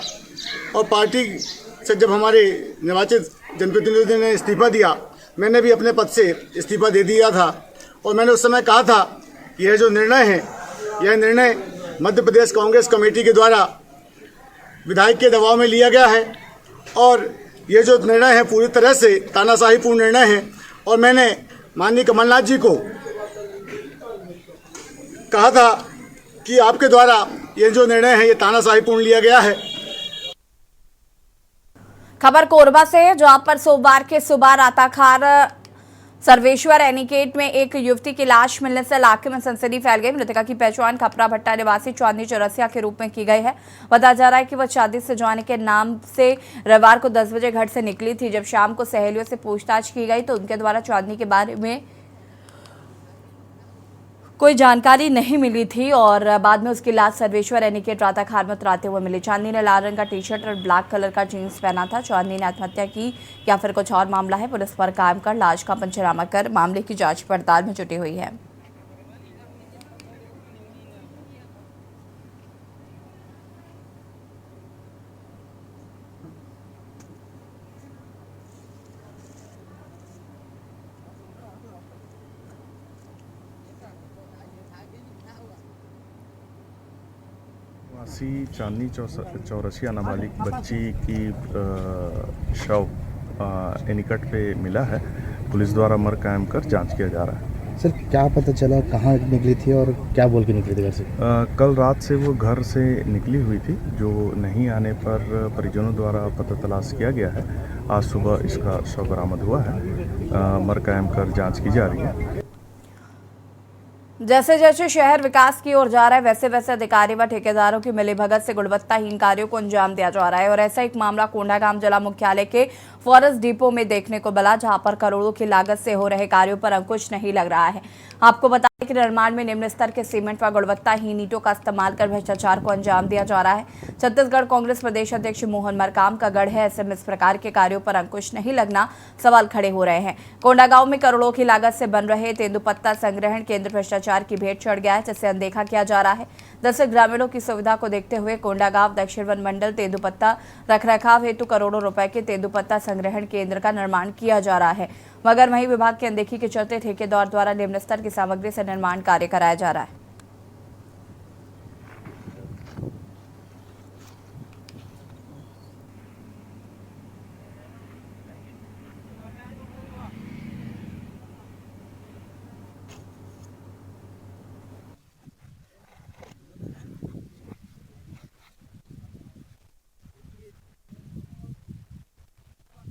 और पार्टी से जब हमारे निर्वाचित जनप्रतिनिधियों ने इस्तीफा दिया, मैंने भी अपने पद से इस्तीफा दे दिया था। और मैंने उस समय कहा था कि यह जो निर्णय है, यह निर्णय मध्य प्रदेश कांग्रेस कमेटी के द्वारा विधायक के दबाव में लिया गया है और ये जो निर्णय है पूरी तरह से तानाशाहीपूर्ण निर्णय है। और मैंने माननीय कमलनाथ जी को कहा था कि आपके द्वारा ये जो निर्णय है ये तानाशाहीपूर्ण लिया गया है। खबर कोरबा से है, जहां पर सोमवार के सुबह राताखार सर्वेश्वर एनिकेट में एक युवती की लाश मिलने से इलाके में सनसनी फैल गई। मृतका की पहचान खपरा भट्टा निवासी चांदनी चौरसिया के रूप में की गई है। बताया जा रहा है कि वह शादी से जाने के नाम से रविवार को 10 बजे घर से निकली थी। जब शाम को सहेलियों से पूछताछ की गई तो उनके द्वारा चांदनी के बारे में कोई जानकारी नहीं मिली थी और बाद में उसकी लाश सर्वेश्वर एनिकेट राताखार में उतराते हुए मिली। चांदनी ने लाल रंग का टी शर्ट और ब्लैक कलर का जीन्स पहना था। चांदनी ने आत्महत्या की या फिर कुछ और मामला है, पुलिस पर कायम कर लाश का पंचनामा कर मामले की जांच पड़ताल में जुटी हुई है। वासी चांदनी चौरसिया नाबालिग बच्ची की शव एनिकट पे मिला है। पुलिस द्वारा मर कायम कर जांच किया जा रहा है। सर क्या पता चला कहाँ निकली थी और क्या बोल के निकली थी घर से? कल रात से वो घर से निकली हुई थी, जो नहीं आने पर परिजनों द्वारा पता तलाश किया गया है। आज सुबह इसका शव बरामद हुआ है। मर कायम कर जाँच की जा रही है। जैसे जैसे शहर विकास की ओर जा रहा है वैसे वैसे अधिकारी व ठेकेदारों की मिलीभगत से गुणवत्ताहीन कार्यों को अंजाम दिया जा रहा है। और ऐसा एक मामला कोंडागांव जिला मुख्यालय के फॉरेस्ट डिपो में देखने को मिला, जहां पर करोड़ों की लागत से हो रहे कार्यों पर अंकुश नहीं लग रहा है। आपको बता दें कि निर्माण में निम्न स्तर के सीमेंट व गुणवत्ताहीन ईंटों का इस्तेमाल कर भ्रष्टाचार को अंजाम दिया जा रहा है। छत्तीसगढ़ कांग्रेस प्रदेश अध्यक्ष मोहन मरकाम का गढ़ है। ऐसे में इस प्रकार के कार्यों पर अंकुश नहीं लगना सवाल खड़े हो रहे हैं। कोंडागांव में करोड़ों की लागत से बन रहे तेंदुपत्ता संग्रहण केंद्र भ्रष्टाचार की भेंट चढ़ गया है, जिसे अनदेखा किया जा रहा है। दस ग्रामीणों की सुविधा को देखते हुए कोंडागांव दक्षिण वन मंडल तेंदुपत्ता रखरखाव हेतु करोड़ों रुपए के तेंदुपत्ता संग्रहण केंद्र का निर्माण किया जा रहा है, मगर वहीं विभाग की अनदेखी के चलते ठेकेदार द्वारा निम्न स्तर की सामग्री से निर्माण कार्य कराया जा रहा है।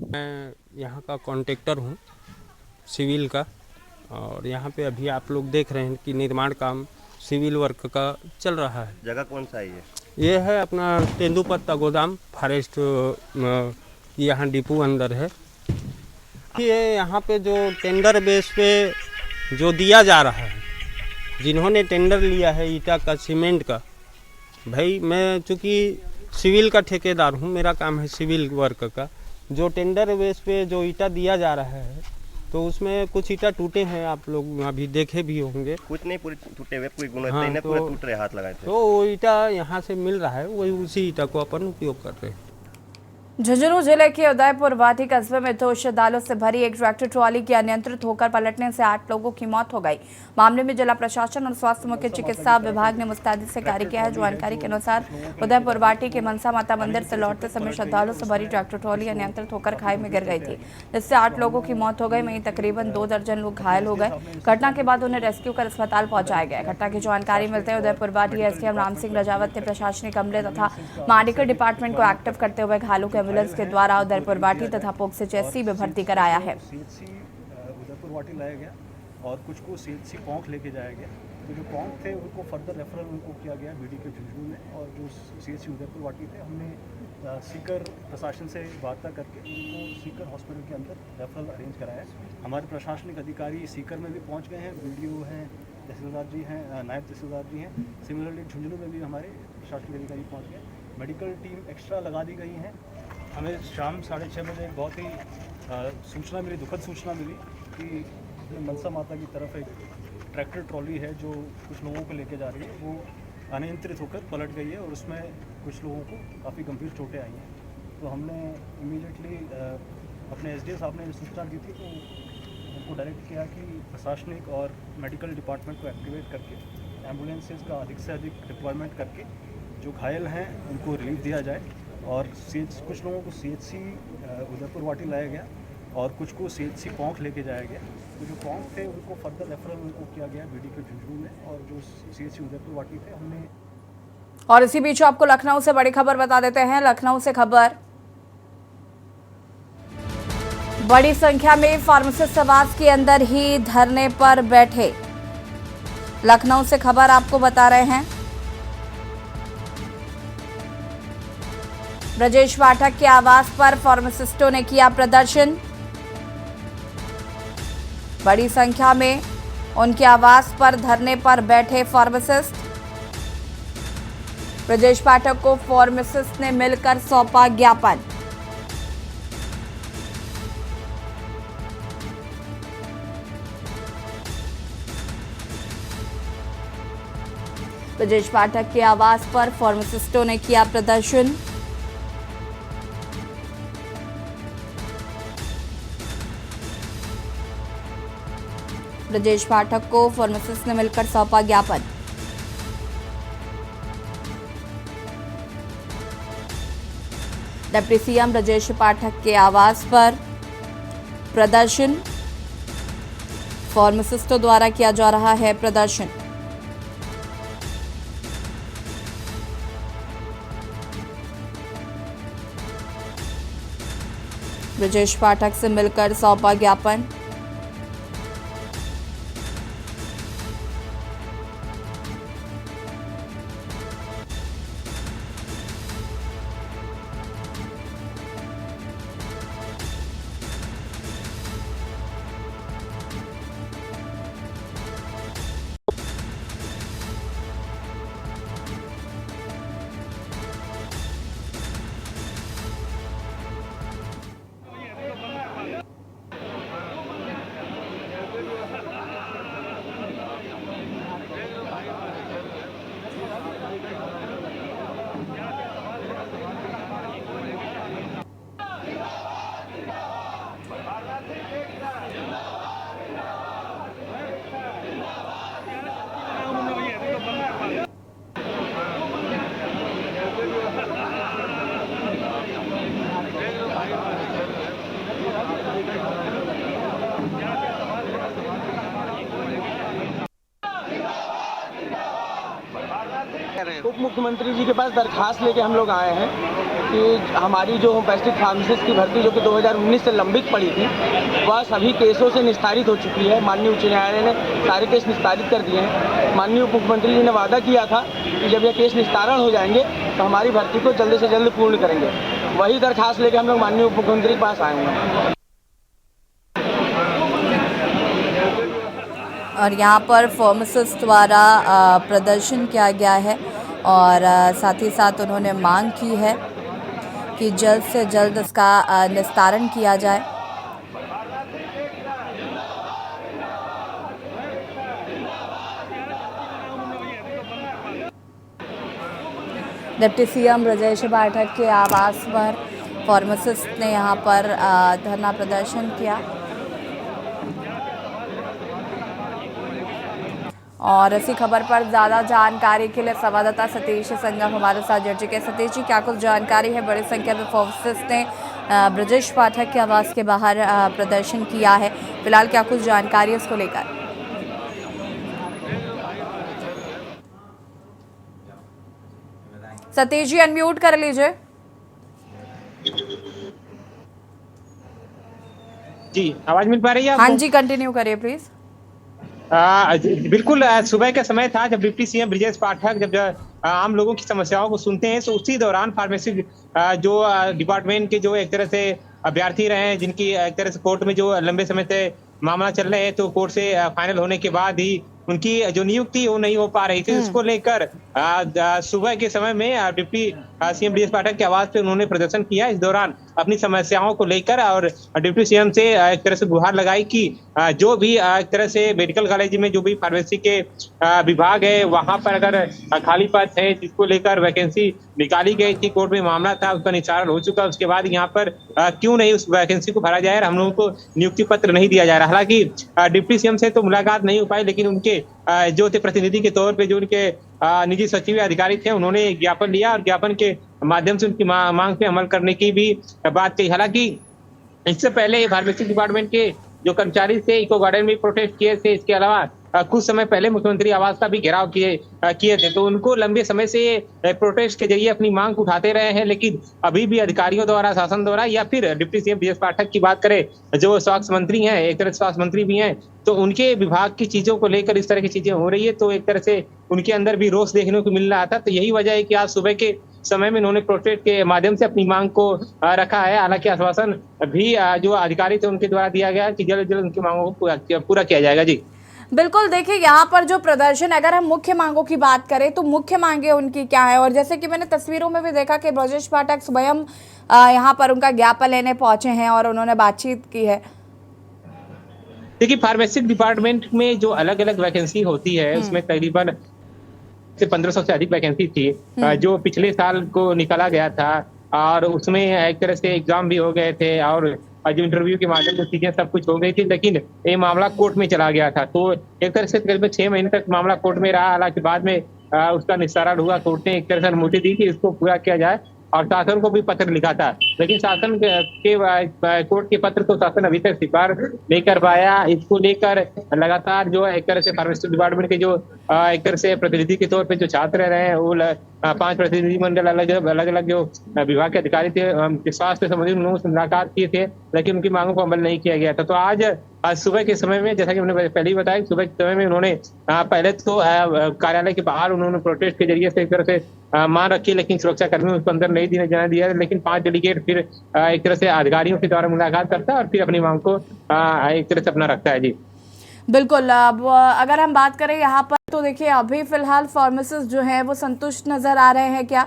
मैं यहाँ का कॉन्ट्रैक्टर हूँ सिविल का, और यहाँ पे अभी आप लोग देख रहे हैं कि निर्माण काम सिविल वर्क का चल रहा है। जगह कौन सा है ये है अपना तेंदुपत्ता गोदाम फॉरेस्ट, यहाँ डिपो अंदर है। ये यहाँ पे जो टेंडर बेस पे जो दिया जा रहा है, जिन्होंने टेंडर लिया है ईटा का सीमेंट का, भाई मैं चूँकि सिविल का ठेकेदार हूँ, मेरा काम है सिविल वर्क का। जो टेंडर बेस पे जो ईटा दिया जा रहा है तो उसमें कुछ ईटा टूटे हैं, आप लोग अभी देखे भी होंगे। कुछ नहीं, पूरे टूटे हुए, पूरी गुणवत्ता नहीं, पूरे टूट रहे, हाथ लगाए थे। तो वो ईटा यहाँ से मिल रहा है, वही उसी ईटा को अपन उपयोग कर रहे हैं। झुंझुनू जिले के उदयपुर वाटी कस्बे में 2 श्रद्धालुओं से भरी एक ट्रैक्टर ट्रॉली के अनियंत्रित होकर पलटने से 8 लोगों की मौत हो गई। मामले में जिला प्रशासन और स्वास्थ्य मुख्य चिकित्सा विभाग ने मुस्तैदी से कार्य किया है। जानकारी के अनुसार उदयपुर वाटी के मनसा माता मंदिर से लौटते समय श्रद्धालुओं से भरी ट्रैक्टर ट्रॉली अनियंत्रित होकर खाई में गिर गई थी, जिससे 8 लोगों की मौत हो गई। वहीं तकरीबन 2 दर्जन लोग घायल हो गए। घटना के बाद उन्हें रेस्क्यू कर अस्पताल पहुंचाया गया। घटना की जानकारी मिलते ही उदयपुर वाटी एसडीएम राम सिंह रजावत ने प्रशासनिक अमले तथा मेडिकल डिपार्टमेंट को एक्टिव करते हुए घायलों को एम्बुलेंस के द्वारा उदयपुर वाटी तथा पोक्सो चेसी में भर्ती कराया है। उदयपुर वाटी लाया गया और कुछ को सीएचसी पोंक लेके जाया गया। तो जो पोंक थे उनको फर्दर रेफरल उनको किया गया बीडी के झुंझुनू में, और जो सीएचसी उदयपुर वाटी थे हमने सीकर प्रशासन से वार्ता करके उनको सीकर हॉस्पिटल के अंदर रेफरल अरेंज कराया। हमारे प्रशासनिक अधिकारी सीकर में भी पहुँच गए हैं, वीडियो हैं, तहसीलदार जी हैं, नायब तहसीलदार जी हैं। सिमिलरली झुंझुनू में भी हमारे प्रशासनिक अधिकारी पहुँच गए। मेडिकल टीम एक्स्ट्रा लगा दी गई हैं। हमें शाम 6:30 बजे एक बहुत ही सूचना मिली, दुखद सूचना मिली कि मनसा माता की तरफ एक ट्रैक्टर ट्रॉली है जो कुछ लोगों को लेके जा रही है, वो अनियंत्रित होकर पलट गई है और उसमें कुछ लोगों को काफ़ी गंभीर चोटें आई हैं। तो हमने इमीडिएटली अपने एसडीएम साहब ने सूचना दी थी, तो उनको डायरेक्ट किया कि प्रशासनिक और मेडिकल डिपार्टमेंट को एक्टिवेट करके एम्बुलेंसेज का अधिक से अधिक डिप्लॉयमेंट करके जो घायल हैं उनको रिलीफ दिया जाए। और कुछ लोगों को CHC उदयपुर वाटी लाया गया और कुछ को CHC पोंख लेके जाया गया। तो जो पोंख थे उनको फर्दर रेफरल उनको किया गया BD के झुंझुनू में, और जो CHC उदयपुर वाटी थे हमने। और इसी बीच आपको लखनऊ से बड़ी खबर बता देते हैं। लखनऊ से खबर, बड़ी संख्या में फार्मासिस्ट आवास के अंदर ही धरने पर बैठे। लखनऊ से खबर आपको बता रहे हैं। ब्रजेश पाठक के आवास पर फार्मासिस्टों ने किया प्रदर्शन। बड़ी संख्या में उनके आवास पर धरने पर बैठे फार्मासिस्ट। ब्रजेश पाठक को फार्मासिस्ट ने मिलकर सौंपा ज्ञापन। ब्रजेश पाठक के आवास पर फार्मासिस्टों ने किया प्रदर्शन। ब्रजेश पाठक को फार्मासिस्ट ने मिलकर सौंपा ज्ञापन। डिप्टी सीएम ब्रजेश पाठक के आवास पर प्रदर्शन। फार्मासिस्टों द्वारा किया जा रहा है प्रदर्शन। ब्रजेश पाठक से मिलकर सौंपा ज्ञापन। उप मुख्यमंत्री जी के पास दरखास्त लेके हम लोग आए हैं कि हमारी जो होम्योपैथिक फार्मासिस्ट की भर्ती जो कि 2019 से लंबित पड़ी थी, वह सभी केसों से निस्तारित हो चुकी है। माननीय उच्च न्यायालय ने सारे केस निस्तारित कर दिए हैं। माननीय उप मुख्यमंत्री जी ने वादा किया था कि जब यह केस निस्तारण हो जाएंगे तो हमारी भर्ती को जल्द से जल्द पूर्ण करेंगे। वही दरखास्त लेके हम लोग माननीय उप मुख्यमंत्री के पास आए हुए हैं। और यहाँ पर फार्मासिस्ट द्वारा प्रदर्शन किया गया है और साथ ही साथ उन्होंने मांग की है कि जल्द से जल्द इसका निस्तारण किया जाए। डिप्टी सीएम ब्रजेश पाठक के आवास पर फार्मासिस्ट ने यहाँ पर धरना प्रदर्शन किया और इसी खबर पर ज़्यादा जानकारी के लिए संवाददाता सतीश संगम हमारे साथ जुड़ चुके हैं। सतीश जी, क्या कुछ जानकारी है? बड़ी संख्या में फार्मासिस्ट ने ब्रजेश पाठक के आवास के बाहर प्रदर्शन किया है, फिलहाल क्या कुछ जानकारी है उसको लेकर? सतीश जी अनम्यूट कर लीजिए। जी, आवाज मिल पा रही है? हाँ जी, कंटिन्यू करिए प्लीज। बिल्कुल, सुबह का समय था जब डिप्टी सीएम ब्रजेश पाठक जब आम लोगों की समस्याओं को सुनते हैं, तो उसी दौरान फार्मेसी जो डिपार्टमेंट के जो एक तरह से अभ्यर्थी रहे हैं, जिनकी एक तरह से कोर्ट में जो लंबे समय से मामला चल रहे हैं, तो कोर्ट से फाइनल होने के बाद ही उनकी जो नियुक्ति वो नहीं हो पा रही थी, उसको लेकर सुबह के समय में डिप्टी सीएम ब्रजेश पाठक के आवास पे उन्होंने प्रदर्शन किया। इस दौरान अपनी समस्याओं को लेकर और डिप्टी सीएम से एक तरह से गुहार लगाई कि जो भी एक तरह से मेडिकल कॉलेज में जो भी फार्मेसी के विभाग है वहां पर अगर खाली पद है जिसको लेकर वैकेंसी निकाली गई थी, कोर्ट में मामला था, उसका निस्तारण हो चुका। उसके बाद यहाँ पर क्यों नहीं उस वैकेंसी को भरा जाए, हम लोगों को नियुक्ति पत्र नहीं दिया जा रहा। हालांकि डिप्टी सीएम से तो मुलाकात नहीं हो पाई, लेकिन उनके जो थे प्रतिनिधि के तौर पे जो उनके निजी सचिव अधिकारी थे उन्होंने ज्ञापन लिया और ज्ञापन के माध्यम से उनकी मांग पे अमल करने की भी बात कही। हालांकि इससे पहले फार्मेसी डिपार्टमेंट के जो कर्मचारी थे इको गार्डन में प्रोटेस्ट किए थे। इसके अलावा कुछ समय पहले मुख्यमंत्री आवास का भी घेराव किए थे। तो उनको लंबे समय से प्रोटेस्ट के जरिए अपनी मांग उठाते रहे हैं, लेकिन अभी भी अधिकारियों द्वारा, शासन द्वारा या फिर डिप्टी सीएम ब्रजेश पाठक की बात करें जो स्वास्थ्य मंत्री हैं, एक तरह से स्वास्थ्य मंत्री भी हैं, तो उनके विभाग की चीजों को लेकर इस तरह की चीजें हो रही है तो एक तरह से उनके अंदर भी रोष देखने को मिल रहा था। तो यही वजह है कि आज सुबह के समय में उन्होंने प्रोटेस्ट के माध्यम से अपनी मांग को रखा है। हालांकि आश्वासन भी जो अधिकारी थे उनके द्वारा दिया गया कि जल्द जल्द उनकी मांगों को पूरा किया जाएगा। जी बिल्कुल, देखिए यहाँ पर जो प्रदर्शन, अगर हम मुख्य मांगों की बात करें तो मुख्य मांगे उनकी क्या है, और जैसे कि मैंने तस्वीरों में भी देखा कि ब्रजेश पाठक स्वयं यहाँ पर उनका ज्ञापन लेने पहुंचे हैं और उन्होंने बातचीत की है। देखिए, फार्मेसी डिपार्टमेंट में जो अलग अलग वैकेंसी होती है उसमें तकरीबन 1500 से अधिक वैकेंसी थी जो पिछले साल को निकाला गया था, और उसमें एक तरह से एग्जाम भी हो गए थे और जो इंटरव्यू के माध्यम से चीजें सब कुछ हो गई थी, लेकिन ये मामला कोर्ट में चला गया था। तो एक तरह से तकरीबन 6 महीने तक मामला कोर्ट में रहा। हालांकि बाद में उसका निस्तारण हुआ, कोर्ट ने एक तरह से अनुमति दी कि इसको पूरा किया जाए और शासन को भी पत्र लिखा था, लेकिन शासन के कोर्ट के पत्र को शासन अभी तक स्वीकार नहीं कर पाया। इसको लेकर लगातार जो एक तरह से फार्मेसी डिपार्टमेंट के जो एक तरह से प्रतिनिधि के तौर पे जो छात्र रहे हैं वो 5 प्रतिनिधि मंडल अलग अलग जो विभाग के अधिकारी थे स्वास्थ्य संबंधी उन लोगों से मुलाकात किए थे, लेकिन उनकी मांगों को अमल नहीं किया गया था। तो आज सुबह के समय में, जैसा कि मैंने पहले ही बताया, सुबह के समय में उन्होंने पहले तो कार्यालय के बाहर उन्होंने प्रोटेस्ट के जरिए से एक तरह से मांग रखी, लेकिन सुरक्षा कर्मियों उसको अंदर नहीं जाने दिया। लेकिन 5 डेलीगेट फिर एक तरह से अधिकारियों के द्वारा मुलाकात करता है और फिर अपनी मांग को एक तरह से अपना रखता है। जी बिल्कुल, अब अगर हम बात करें यहाँ पर तो देखिए अभी फिलहाल फार्मासिस्ट जो हैं वो संतुष्ट नजर आ रहे हैं क्या?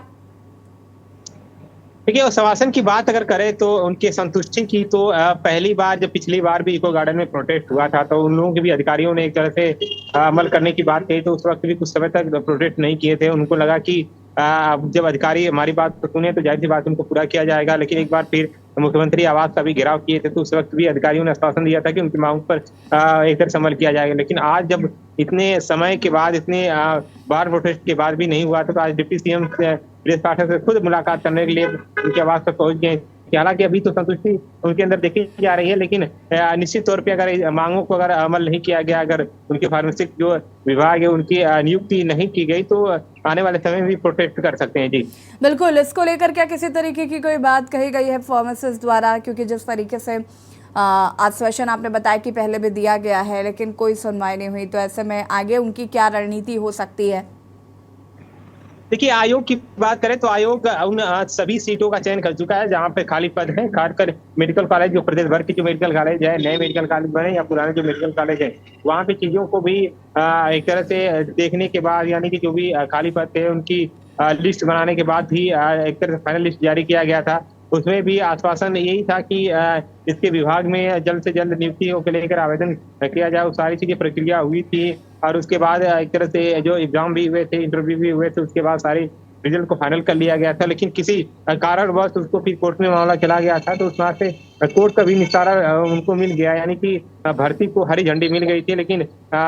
देखिए, शासन की बात अगर करें तो उनके संतुष्टि की तो पहली बार जब पिछली बार भी इको गार्डन में प्रोटेस्ट हुआ था तो उन लोगों के भी अधिकारियों ने एक तरह से अमल करने की बात कही, तो उस वक्त भी कुछ समय तक प्रोटेस्ट नहीं किए थे। उनको लगा कि जब अधिकारी हमारी बात सुने तो जाहिर सी बात उनको पूरा किया जाएगा। लेकिन एक बार फिर मुख्यमंत्री आवास का भी घेराव किए थे तो उस वक्त भी अधिकारियों ने आश्वासन दिया था कि उनकी मांग पर एक तरह से अमल किया जाएगा। लेकिन आज जब इतने समय के बाद, इतने बार प्रोटेस्ट के बाद भी नहीं हुआ तो आज डिप्टी सीएम ब्रजेश पाठक से खुद मुलाकात करने के लिए उनके आवास तक पहुंच गए। हालांकि अभी तो संतुष्टि उनके अंदर देखी जा रही है, लेकिन निश्चित तौर पे अगर मांगों को अगर अमल नहीं किया गया, अगर उनके फार्मेसी जो विभाग है उनकी नियुक्ति नहीं की गई तो आने वाले समय में भी प्रोटेस्ट कर सकते हैं। जी बिल्कुल, इसको लेकर क्या किसी तरीके की कोई बात कही गई है फार्मासिस्ट द्वारा? क्योंकि जिस तरीके से आश्वासन आपने बताया कि पहले भी दिया गया है लेकिन कोई सुनवाई नहीं हुई, तो ऐसे में आगे उनकी क्या रणनीति हो सकती है? देखिए, आयोग की बात करें तो आयोग उन सभी सीटों का चयन कर चुका है जहां पे खाली पद है। खासकर मेडिकल कॉलेज, जो प्रदेश भर की जो मेडिकल कॉलेज है, नए मेडिकल कॉलेज बने या पुराने जो मेडिकल कॉलेज है, वहां पे चीजों को भी एक तरह से देखने के बाद, यानी कि जो भी खाली पद थे उनकी लिस्ट बनाने के बाद भी एक तरह से फाइनल लिस्ट जारी किया गया था। उसमें भी आश्वासन यही था कि इसके विभाग में जल्द से जल्द नियुक्तियों को लेकर आवेदन किया जाए। वो सारी चीजें प्रक्रिया हुई थी और उसके बाद एक तरह से जो एग्जाम भी हुए थे, इंटरव्यू भी हुए थे, उसके बाद सारी रिजल्ट को फाइनल कर लिया गया था। लेकिन किसी कारणवश उसको फिर कोर्ट में मामला चला गया था, तो उस वहां से कोर्ट का भी निस्तारा उनको मिल गया, यानी कि भर्ती को हरी झंडी मिल गई थी। लेकिन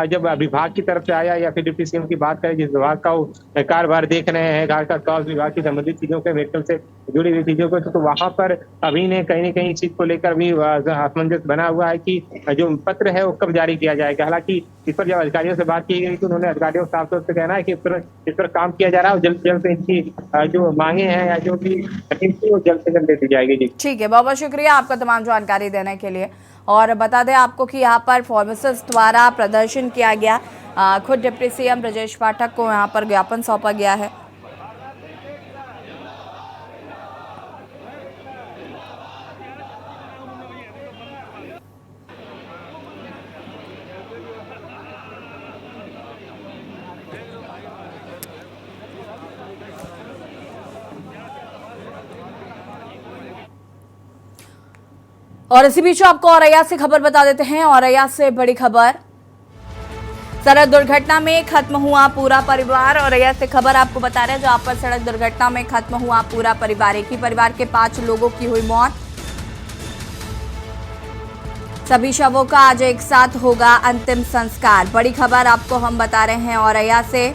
जब विभाग की तरफ से आया या फिर डिप्टी सीएम की बात करें जिस विभाग का वो कार्यभार देख रहे हैं, खासकर स्वास्थ्य विभाग की संबंधित चीजों के, मेडिकल से जुड़ी हुई चीजों को, तो वहां पर अभी ने कहीं न कहीं इस चीज को लेकर भी असमंजस बना हुआ है कि जो पत्र है वो कब जारी किया जाएगा। हालांकि इस पर जब अधिकारियों से बात की गई तो उन्होंने अधिकारियों को साफ तौर से कहना है कि इस पर काम किया जा रहा है और जल्द से जल्द इनकी जो मांगे हैं या जो भी वो जल्द से जल्द दे दी जाएगी। जी ठीक है, बहुत बहुत शुक्रिया आपका तमाम जानकारी देने के लिए। और बता दें आपको कि यहाँ पर फार्मासिस्ट द्वारा प्रदर्शन किया गया, खुद डिप्टी सीएम ब्रजेश पाठक को यहाँ पर ज्ञापन सौंपा गया है। और इसी बीच आपको औरैया से खबर बता देते हैं। औरैया से बड़ी खबर, सड़क दुर्घटना में खत्म हुआ पूरा परिवार। औरैया से खबर आपको बता रहे हैं, जहां पर सड़क दुर्घटना में खत्म हुआ पूरा परिवार। एक ही परिवार के 5 लोगों की हुई मौत। सभी शवों का आज एक साथ होगा अंतिम संस्कार। बड़ी खबर आपको हम बता रहे हैं औरैया से,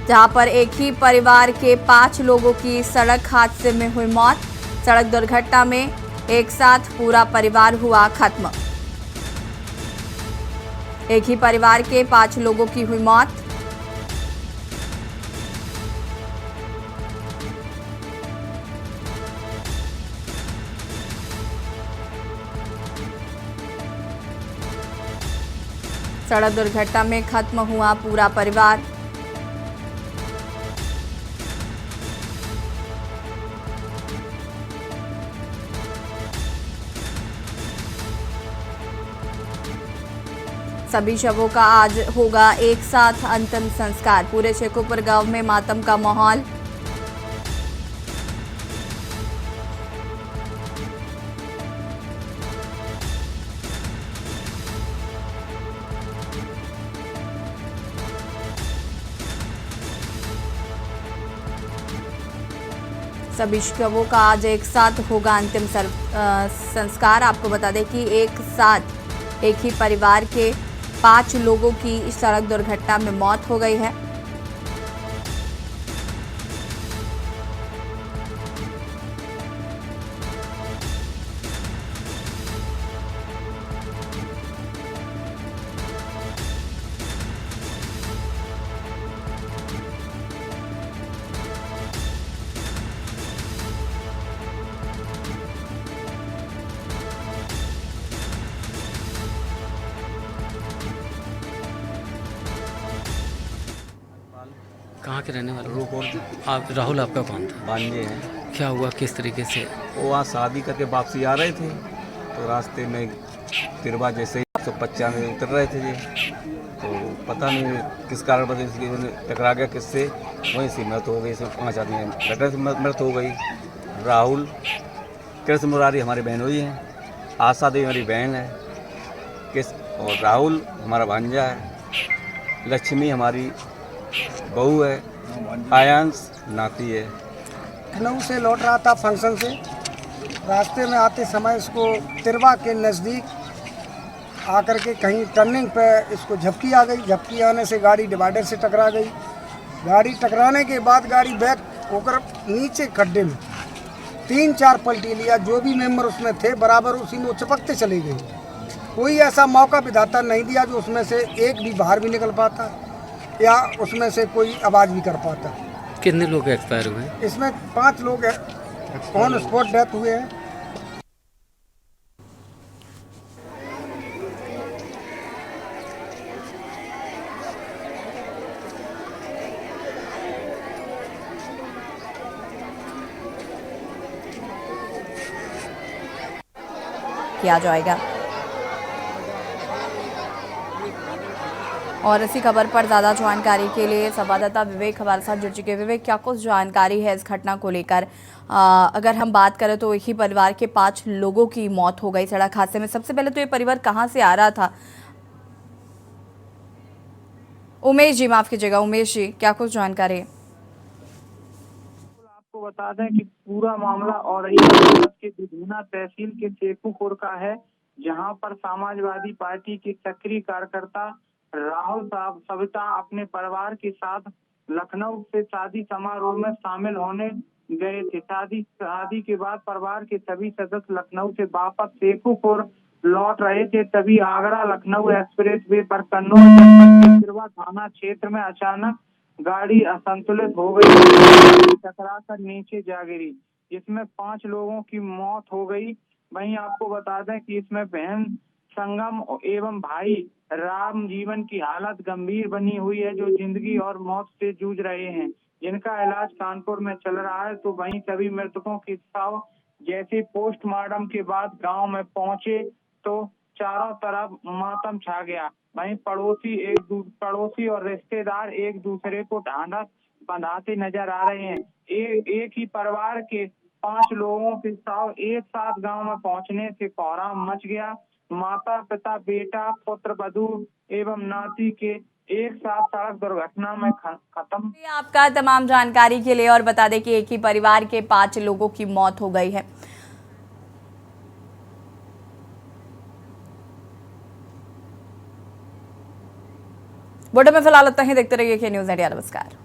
जहां पर एक ही परिवार के 5 लोगों की सड़क हादसे में हुई मौत। सड़क दुर्घटना में एक साथ पूरा परिवार हुआ खत्म। एक ही परिवार के 5 लोगों की हुई मौत। सड़क दुर्घटना में खत्म हुआ पूरा परिवार। सभी शवों का आज होगा एक साथ अंतिम संस्कार। पूरे शेखोपुर गांव में मातम का माहौल। सभी शवों का आज एक साथ होगा अंतिम संस्कार। आपको बता दें कि एक साथ एक ही परिवार के 5 लोगों की इस सड़क दुर्घटना में मौत हो गई है। कहाँ के रहने वाले? आप राहुल, आपका कौन था? भांजे हैं। क्या हुआ, किस तरीके से? वो वहाँ शादी करके वापसी आ रहे थे, तो रास्ते में तिरवा जैसे ही 195 में उतर रहे थे जी, तो पता नहीं किस कारण वजह से टकरा गया किससे, वहीं से मृत हो गई। इसमें 5 आदमी टक्कर से मृत हो गई। राहुल कृष्ण मुरारी हमारे बहनोई हैं, आशा देवी हमारी बहन है, और राहुल हमारा भांजा है, लक्ष्मी हमारी बहू है, आयांश नाती है। लखनऊ से लौट रहा था फंक्शन से, रास्ते में आते समय इसको तिरवा के नज़दीक आकर के कहीं टर्निंग पे इसको झपकी आ गई। झपकी आने से गाड़ी डिवाइडर से टकरा गई। गाड़ी टकराने के बाद गाड़ी बैक होकर नीचे खड्डे में 3-4 पलटी लिया। जो भी मेंबर उसमें थे बराबर उसी में चिपकते चले गए। कोई ऐसा मौका विधाता नहीं दिया जो उसमें से एक भी बाहर भी निकल पाता या उसमें से कोई आवाज़ भी कर पाता। कितने लोग एक्सपायर हुए? इसमें 5 लोग ऑन स्पॉट डेथ हुए हैं। किया जाएगा। और इसी खबर पर ज़्यादा जानकारी के लिए संवाददाता विवेक हमारे साथ जुड़ चुके हैं। विवेक, क्या कुछ जानकारी है इस घटना को लेकर? अगर हम बात करें तो एक ही परिवार के 5 लोगों की मौत हो गई सड़क हादसे में। सबसे पहले तो ये परिवार कहाँ से आ रहा था? उमेश जी, माफ कीजिएगा, उमेश जी, क्या कुछ जानकारी है? आपको बता दें कि पूरा मामला औरैया के दुधना तहसील के शेखोपुर का है, जहां पर समाजवादी पार्टी के सक्रिय कार्यकर्ता राहुल सविता अपने परिवार के साथ लखनऊ से शादी समारोह में शामिल होने गए थे। शादी के बाद परिवार के सभी सदस्य लखनऊ से वापस शेखोपुर लौट रहे थे, तभी आगरा लखनऊ एक्सप्रेस वे पर कन्नौज थाना क्षेत्र में अचानक गाड़ी असंतुलित हो गई, टकराकर नीचे जा गिरी, जिसमें 5 लोगों की मौत हो गई। वहीं आपको बता दें कि इसमें बहन संगम एवं भाई राम जीवन की हालत गंभीर बनी हुई है, जो जिंदगी और मौत से जूझ रहे हैं, जिनका इलाज कानपुर में चल रहा है। तो वहीं सभी मृतकों के शव जैसे पोस्टमार्टम के बाद गांव में पहुंचे तो चारों तरफ मातम छा गया। वहीं पड़ोसी और रिश्तेदार एक दूसरे को ढांढस बंधाते नजर आ रहे हैं। एक ही परिवार के 5 लोगों के शव एक साथ गांव में पहुंचने से कोहराम मच गया। माता पिता बेटा पुत्र वधू एवं नाती के एक साथ सड़क दुर्घटना में खत्म। आपका तमाम जानकारी के लिए और बता दें कि एक ही परिवार के 5 लोगों की मौत हो गई है। बुलेटिन में फिलहाल इतना ही। देखते रहिए के न्यूज़ इंडिया। नमस्कार।